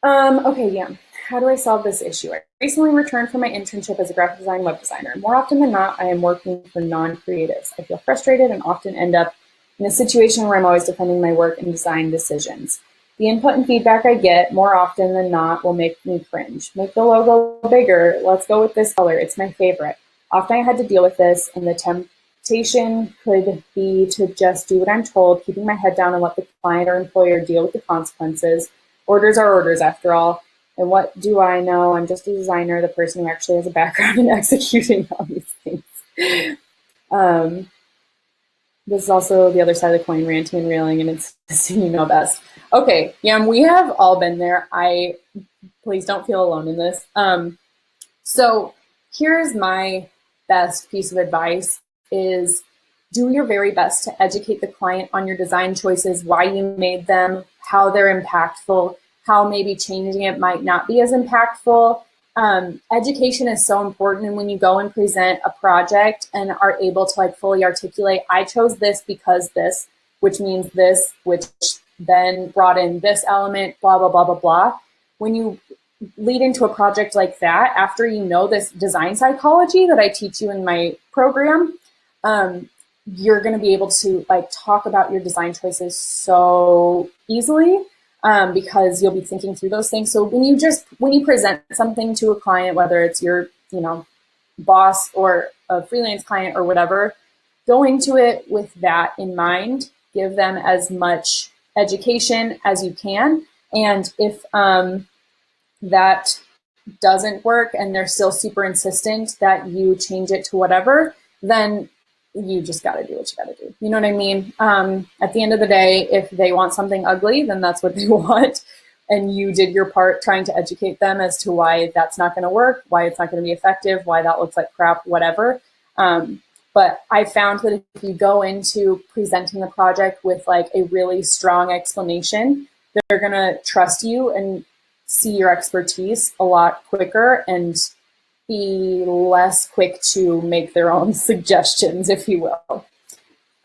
Okay, yeah. How do I solve this issue? I recently returned from my internship as a graphic design web designer. More often than not, I am working for non-creatives. I feel frustrated and often end up in a situation where I'm always defending my work and design decisions. The input and feedback I get more often than not will make me cringe. Make the logo bigger. Let's go with this color. It's my favorite. Often I had to deal with this, and the temptation could be to just do what I'm told, keeping my head down and let the client or employer deal with the consequences. Orders are orders after all. And what do I know? I'm just a designer, the person who actually has a background in executing all these things. This is also the other side of the coin, ranting and railing, and it's you know best. Okay, yeah, we have all been there. Please don't feel alone in this. So here's my best piece of advice is do your very best to educate the client on your design choices, why you made them, how they're impactful, how maybe changing it might not be as impactful. Education is so important, and when you go and present a project and are able to fully articulate, I chose this because this, which means this, which then brought in this element, blah, blah, blah, blah, blah. When you lead into a project like that, after you know this design psychology that I teach you in my program, you're going to be able to talk about your design choices so easily. Because you'll be thinking through those things. So when you present something to a client, whether it's your boss or a freelance client or whatever, go into it with that in mind. Give them as much education as you can. And if that doesn't work and they're still super insistent that you change it to whatever, then you just got to do what you got to do. You know what I mean? At the end of the day, if they want something ugly, then that's what they want. And you did your part trying to educate them as to why that's not going to work, why it's not going to be effective, why that looks like crap, whatever. But I found that if you go into presenting the project with like a really strong explanation, they're going to trust you and see your expertise a lot quicker and be less quick to make their own suggestions, if you will.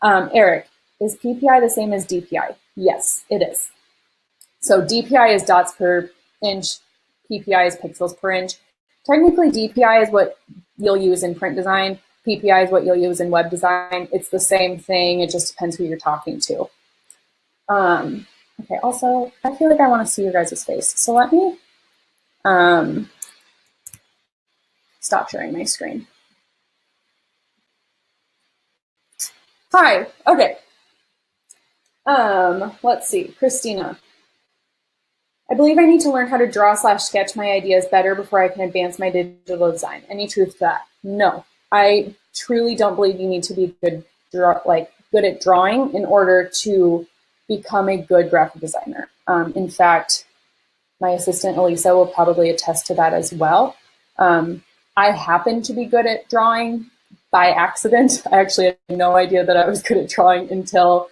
Eric, is PPI the same as DPI? Yes, it is. So DPI is dots per inch, PPI is pixels per inch. Technically, DPI is what you'll use in print design. PPI is what you'll use in web design. It's the same thing. It just depends who you're talking to. Okay, also, I feel like I want to see your guys' face. So let me stop sharing my screen. Hi, okay. Let's see, Christina. I believe I need to learn how to draw/sketch my ideas better before I can advance my digital design. Any truth to that? No, I truly don't believe you need to be good at drawing in order to become a good graphic designer. In fact, my assistant Elisa will probably attest to that as well. I happen to be good at drawing by accident. I actually had no idea that I was good at drawing until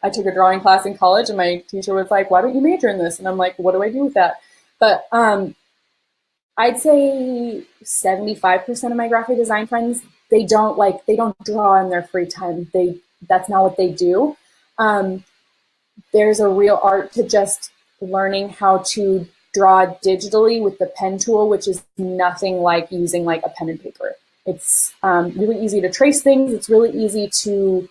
I took a drawing class in college, and my teacher was like, why don't you major in this? And I'm like, what do I do with that? But I'd say 75% of my graphic design friends, they don't draw in their free time. That's not what they do. There's a real art to just learning how to draw digitally with the pen tool, which is nothing like using like a pen and paper. It's really easy to trace things. It's really easy to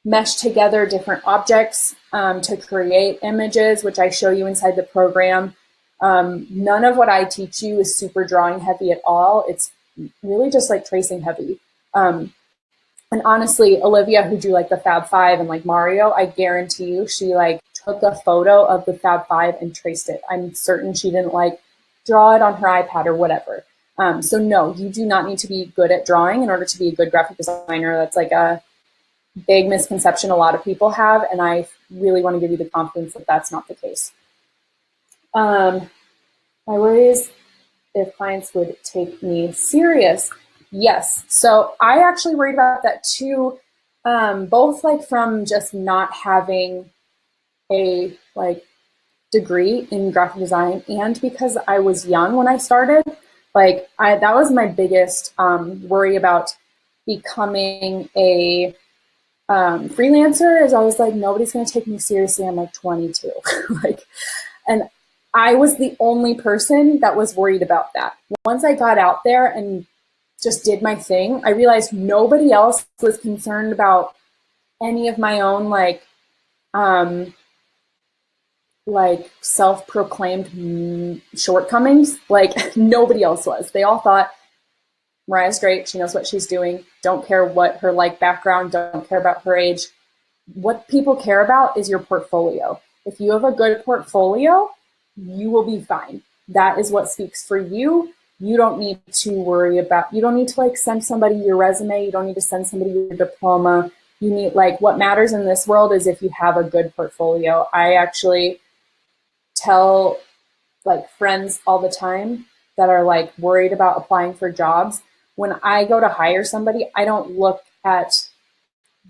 mesh together different objects to create images, which I show you inside the program. None of what I teach you is super drawing heavy at all. It's really just like tracing heavy. And honestly, Olivia, who drew like the Fab Five and like Mario, I guarantee you she like took a photo of the Fab Five and traced it. I'm certain she didn't like draw it on her iPad or whatever. So no, you do not need to be good at drawing in order to be a good graphic designer. That's like a big misconception a lot of people have, and I really want to give you the confidence that that's not the case. My worry is if clients would take me serious. Yes, so I actually worried about that too, both like from just not having a like degree in graphic design and because I was young when I started. Like that was my biggest worry about becoming a freelancer, is I was like, nobody's going to take me seriously. I'm like 22. And I was the only person that was worried about that. Once I got out there and just did my thing, I realized nobody else was concerned about any of my own like self-proclaimed shortcomings. Like nobody else was. They all thought, Mariah's great. She knows what she's doing. Don't care what her like background, don't care about her age. What people care about is your portfolio. If you have a good portfolio, you will be fine. That is what speaks for you. You don't need to worry about, you don't need to like send somebody your resume. You don't need to send somebody your diploma. You need like, what matters in this world is if you have a good portfolio. I actually tell like friends all the time that are like worried about applying for jobs. When I go to hire somebody, I don't look at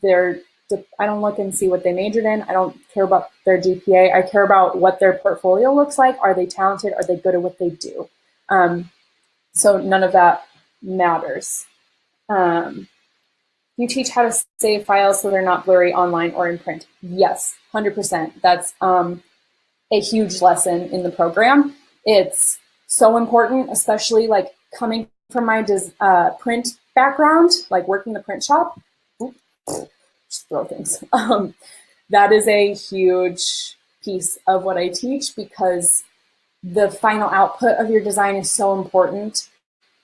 I don't look and see what they majored in. I don't care about their GPA. I care about what their portfolio looks like. Are they talented? Are they good at what they do? So none of that matters. You teach how to save files so they're not blurry online or in print. Yes, 100%. That's a huge lesson in the program. It's so important, especially like coming from my print background, like working the print shop. Just throw things. That is a huge piece of what I teach because the final output of your design is so important.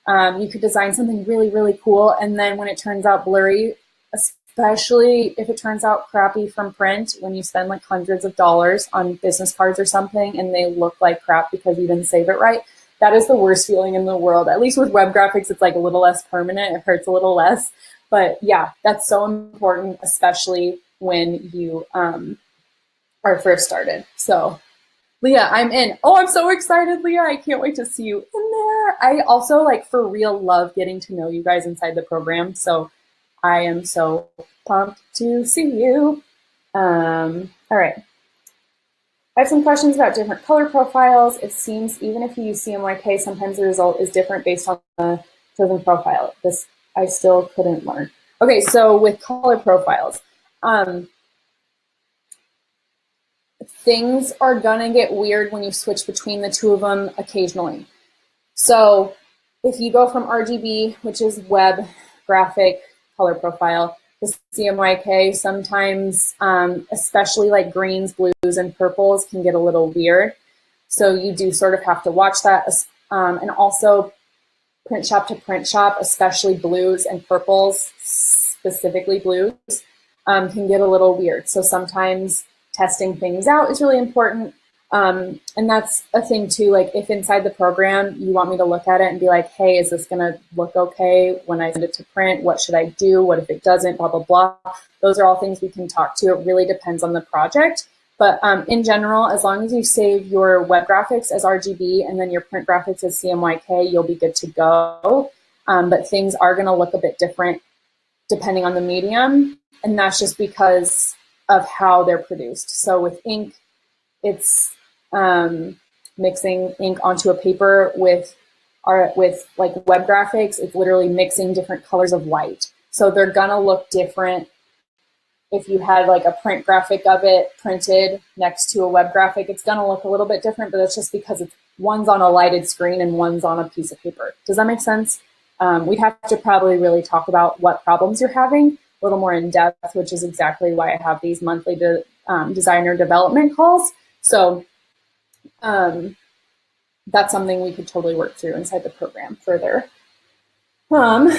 You could design something really, really cool, and then when it turns out blurry, especially if it turns out crappy from print, when you spend like hundreds of dollars on business cards or something and they look like crap because you didn't save it right, that is the worst feeling in the world. At least with web graphics, it's like a little less permanent. It hurts a little less. But yeah, that's so important, especially when you are first started. So Leah, I'm in. Oh, I'm so excited, Leah. I can't wait to see you in there. I also like for real love getting to know you guys inside the program. So I am so pumped to see you. All right. I have some questions about different color profiles. It seems even if you use CMYK, sometimes the result is different based on the chosen profile. This I still couldn't learn. Okay, so with color profiles, things are gonna get weird when you switch between the two of them occasionally. So if you go from RGB, which is web graphic color profile, to CMYK, sometimes, especially like greens, blues, and purples can get a little weird. So you do sort of have to watch that. And also print shop to print shop, especially blues and purples, specifically blues, can get a little weird. So sometimes testing things out is really important. And that's a thing too, like if inside the program you want me to look at it and be like, hey, is this gonna look okay when I send it to print? What should I do? What if it doesn't? Blah, blah, blah. Those are all things we can talk to. It really depends on the project. But in general, as long as you save your web graphics as RGB and then your print graphics as CMYK, you'll be good to go. But things are gonna look a bit different depending on the medium. And that's just because of how they're produced. So with ink, it's mixing ink onto a paper with like web graphics. It's literally mixing different colors of white. So they're gonna look different. If you had like a print graphic of it printed next to a web graphic, it's gonna look a little bit different, but that's just because one's on a lighted screen and one's on a piece of paper. Does that make sense? We'd have to probably really talk about what problems you're having a little more in depth, which is exactly why I have these monthly designer development calls. So that's something we could totally work through inside the program further. Are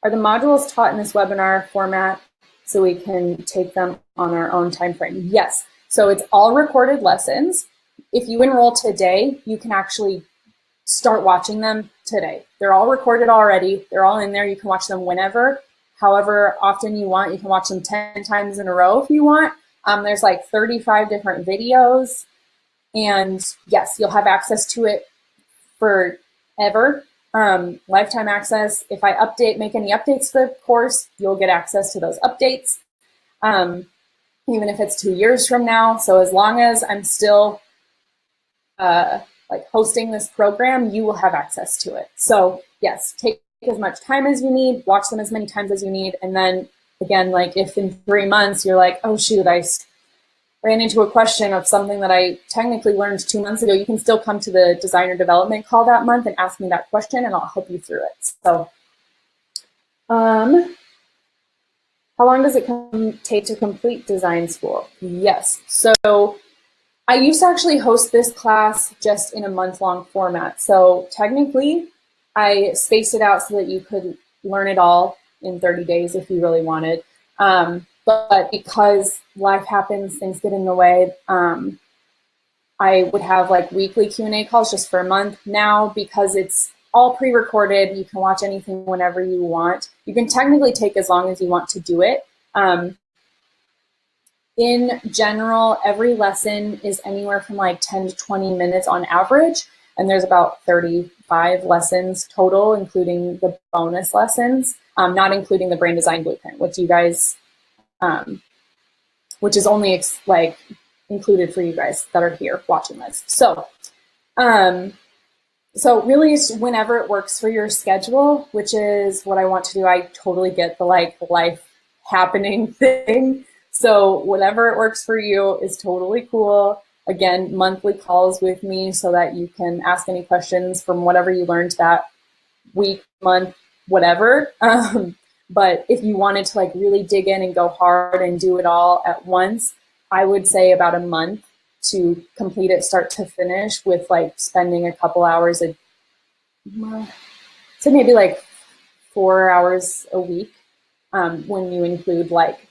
the modules taught in this webinar format so we can take them on our own time frame? Yes. So it's all recorded lessons. If you enroll today, you can actually start watching them today. They're all recorded already. They're all in there. You can watch them whenever, however often you want. You can watch them 10 times in a row if you want. There's like 35 different videos. And yes, you'll have access to it forever. Lifetime access. If I make any updates to the course, you'll get access to those updates, even if it's 2 years from now. So as long as I'm still like hosting this program, you will have access to it. So yes, take as much time as you need, watch them as many times as you need. And then again, like if in 3 months you're like, oh shoot, I ran into a question of something that I technically learned 2 months ago, you can still come to the designer development call that month and ask me that question and I'll help you through it. So how long does it take to complete design school? Yes, so I used to actually host this class just in a month-long format. So technically I spaced it out so that you could learn it all in 30 days if you really wanted. But because life happens, things get in the way, I would have like weekly Q&A calls just for a month. Now, because it's all pre-recorded, you can watch anything whenever you want. You can technically take as long as you want to do it. In general, every lesson is anywhere from like 10 to 20 minutes on average. And there's about 35 lessons total, including the bonus lessons, not including the Brain Design Blueprint, which you guys which is only like included for you guys that are here watching this. So, so really it's whenever it works for your schedule, which is what I want to do. I totally get the like life happening thing. So whatever it works for you is totally cool. Again, monthly calls with me so that you can ask any questions from whatever you learned that week, month, whatever. But if you wanted to like really dig in and go hard and do it all at once, I would say about a month to complete it start to finish with like spending a couple hours, so maybe like 4 hours a week when you include like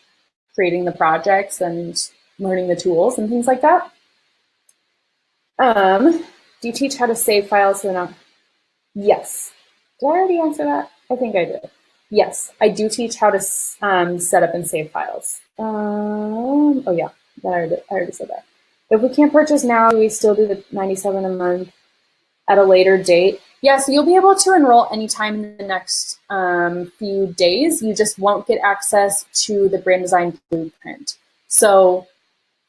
creating the projects and learning the tools and things like that. Do you teach how to save files so they're not? Yes. Did I already answer that? I think I did. Yes, I do teach how to set up and save files. Oh yeah, I already said that. If we can't purchase now, we still do the 97 a month at a later date. Yeah, so you'll be able to enroll anytime in the next few days. You just won't get access to the brand design blueprint. So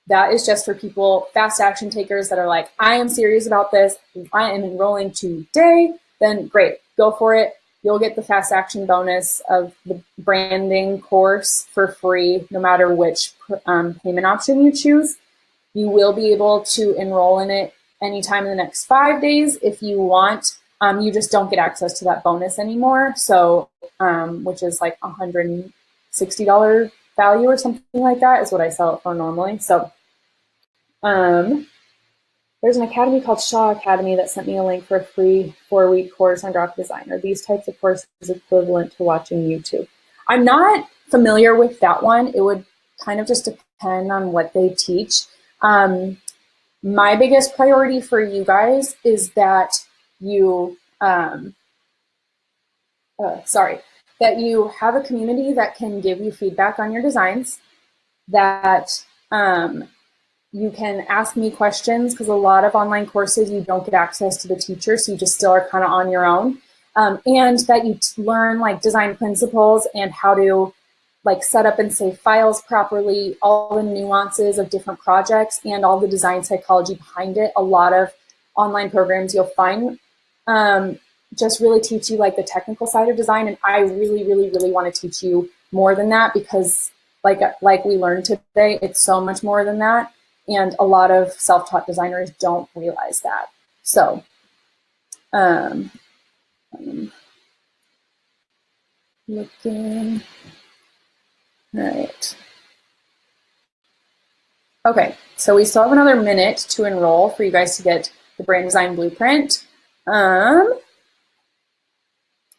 that is just for people, fast action takers that are like, I am serious about this. I am enrolling today. Then great, go for it. You'll get the fast action bonus of the branding course for free, no matter which payment option you choose. You will be able to enroll in it anytime in the next 5 days if you want. You just don't get access to that bonus anymore. So, which is like $160 value or something like that is what I sell it for normally. So, there's an academy called Shaw Academy that sent me a link for a free 4-week course on graphic design. Are these types of courses equivalent to watching YouTube? I'm not familiar with that one. It would kind of just depend on what they teach. My biggest priority for you guys is that you, that you have a community that can give you feedback on your designs, that you can ask me questions, because a lot of online courses you don't get access to the teacher, so you just still are kind of on your own, and that you learn like design principles and how to like set up and save files properly, all the nuances of different projects and all the design psychology behind it. A lot of online programs you'll find just really teach you like the technical side of design, and I really, really, really want to teach you more than that, because like we learned today, it's so much more than that. And a lot of self-taught designers don't realize that. So, looking, all right. Okay, so we still have another minute to enroll for you guys to get the brand design blueprint. Let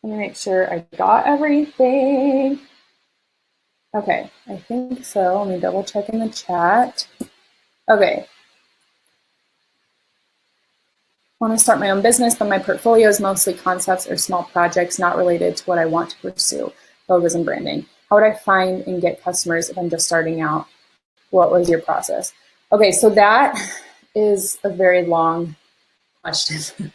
me make sure I got everything. Okay, I think so. Let me double check in the chat. Okay. I want to start my own business, but my portfolio is mostly concepts or small projects not related to what I want to pursue, logos and branding. How would I find and get customers if I'm just starting out? What was your process? Okay, so that is a very long question.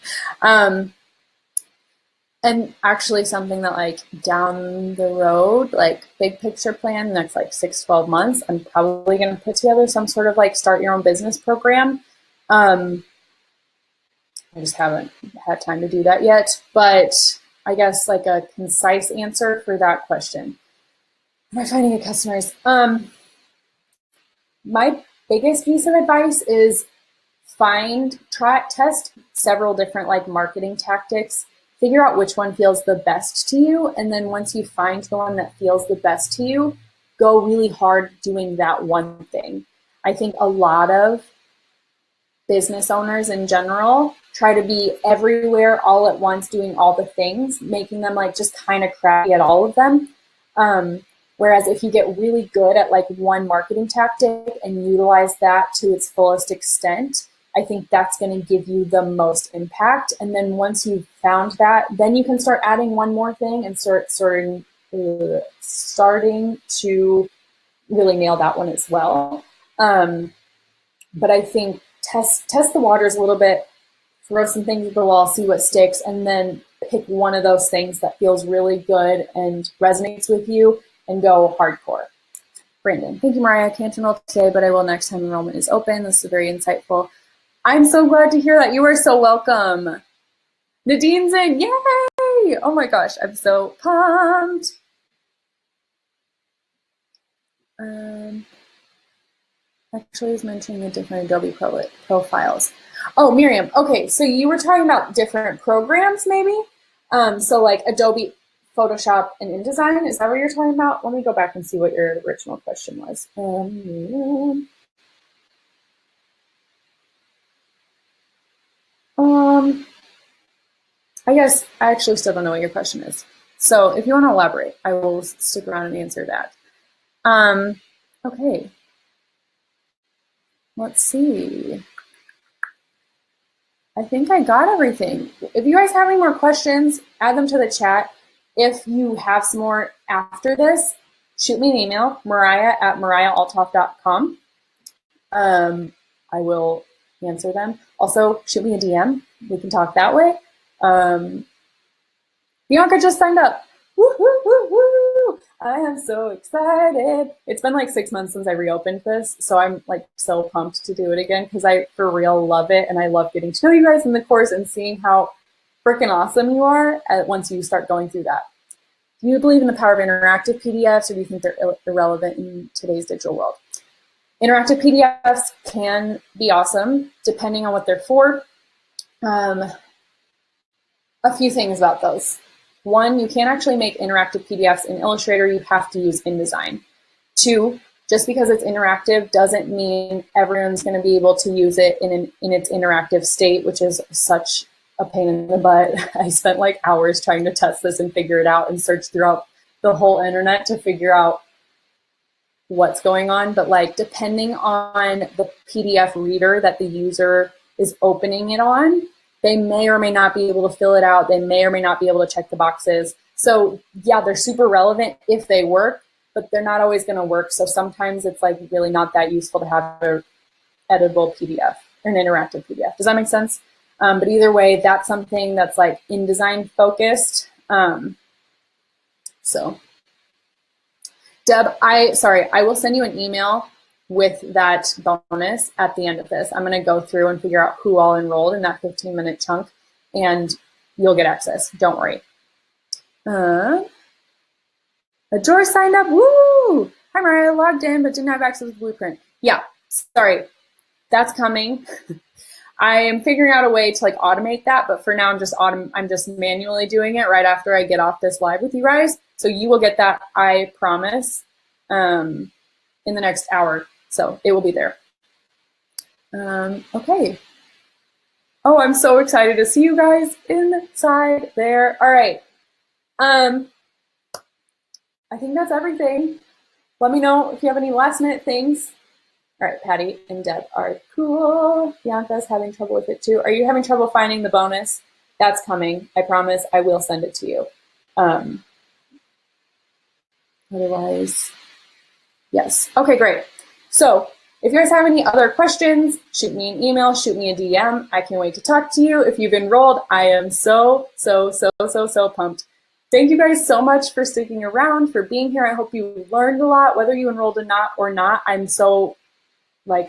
And actually something that like down the road, like big picture plan, next like 6-12 months, I'm probably going to put together some sort of like start your own business program. I just haven't had time to do that yet, but I guess like a concise answer for that question. Am I finding customers? My biggest piece of advice is test several different like marketing tactics, figure out which one feels the best to you. And then once you find the one that feels the best to you, go really hard doing that one thing. I think a lot of business owners in general try to be everywhere all at once, doing all the things, making them like just kind of crappy at all of them. Whereas if you get really good at like one marketing tactic and utilize that to its fullest extent, I think that's going to give you the most impact. And then once you've found that, then you can start adding one more thing and starting to really nail that one as well. But I think test the waters a little bit, throw some things at the wall, see what sticks, and then pick one of those things that feels really good and resonates with you and go hardcore. Brandon, thank you, Mariah. I can't enroll today, but I will next time enrollment is open. This is very insightful. I'm so glad to hear that. You are so welcome. Nadine's in. Yay! Oh my gosh, I'm so pumped. Actually, I was mentioning the different Adobe profiles. Oh, Miriam. Okay, so you were talking about different programs, maybe? So like Adobe Photoshop and InDesign. Is that what you're talking about? Let me go back and see what your original question was. I guess I actually still don't know what your question is. So if you want to elaborate, I will stick around and answer that. Okay. Let's see. I think I got everything. If you guys have any more questions, add them to the chat. If you have some more after this, shoot me an email, mariah@mariahalthoff.com. I will answer them. Also, shoot me a DM. We can talk that way. Bianca just signed up. Woo, woo, woo, woo. I am so excited. It's been like 6 months since I reopened this, so I'm like so pumped to do it again because I for real love it, and I love getting to know you guys in the course and seeing how freaking awesome you are once you start going through that. Do you believe in the power of interactive PDFs, or do you think they're irrelevant in today's digital world? Interactive PDFs can be awesome depending on what they're for. A few things about those. One, you can't actually make interactive PDFs in Illustrator. You have to use InDesign. Two, just because it's interactive doesn't mean everyone's going to be able to use it in its interactive state, which is such a pain in the butt. I spent like hours trying to test this and figure it out and search throughout the whole internet to figure out what's going on. But like depending on the PDF reader that the user is opening it on, they may or may not be able to fill it out. They may or may not be able to check the boxes. So yeah, they're super relevant if they work, but they're not always going to work. So sometimes it's like really not that useful to have an editable PDF or an interactive PDF. Does that make sense? But either way, that's something that's like InDesign focused. So Deb, I will send you an email with that bonus at the end of this. I'm going to go through and figure out who all enrolled in that 15-minute chunk, and you'll get access. Don't worry. George signed up. Woo! Hi, Mariah. Logged in, but didn't have access to the blueprint. Yeah, sorry. That's coming. I am figuring out a way to like automate that, but for now I'm just manually doing it right after I get off this live with you guys. So you will get that, I promise, in the next hour. So it will be there. Okay. Oh, I'm so excited to see you guys inside there. All right. I think that's everything. Let me know if you have any last minute things. All right, Patty and Deb are cool. Bianca's having trouble with it too. Are you having trouble finding the bonus? That's coming. I promise I will send it to you. Otherwise, yes. Okay, great. So if you guys have any other questions, shoot me an email, shoot me a DM. I can't wait to talk to you. If you've enrolled, I am so pumped. Thank you guys so much for sticking around, for being here. I hope you learned a lot, whether you enrolled or not. I'm so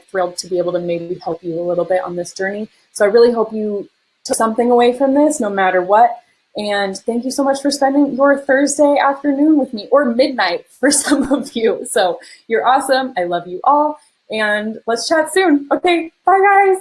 thrilled to be able to maybe help you a little bit on this journey. So I really hope you took something away from this, no matter what. And thank you so much for spending your Thursday afternoon with me, or midnight for some of you. So you're awesome. I love you all. And let's chat soon. Okay, bye guys.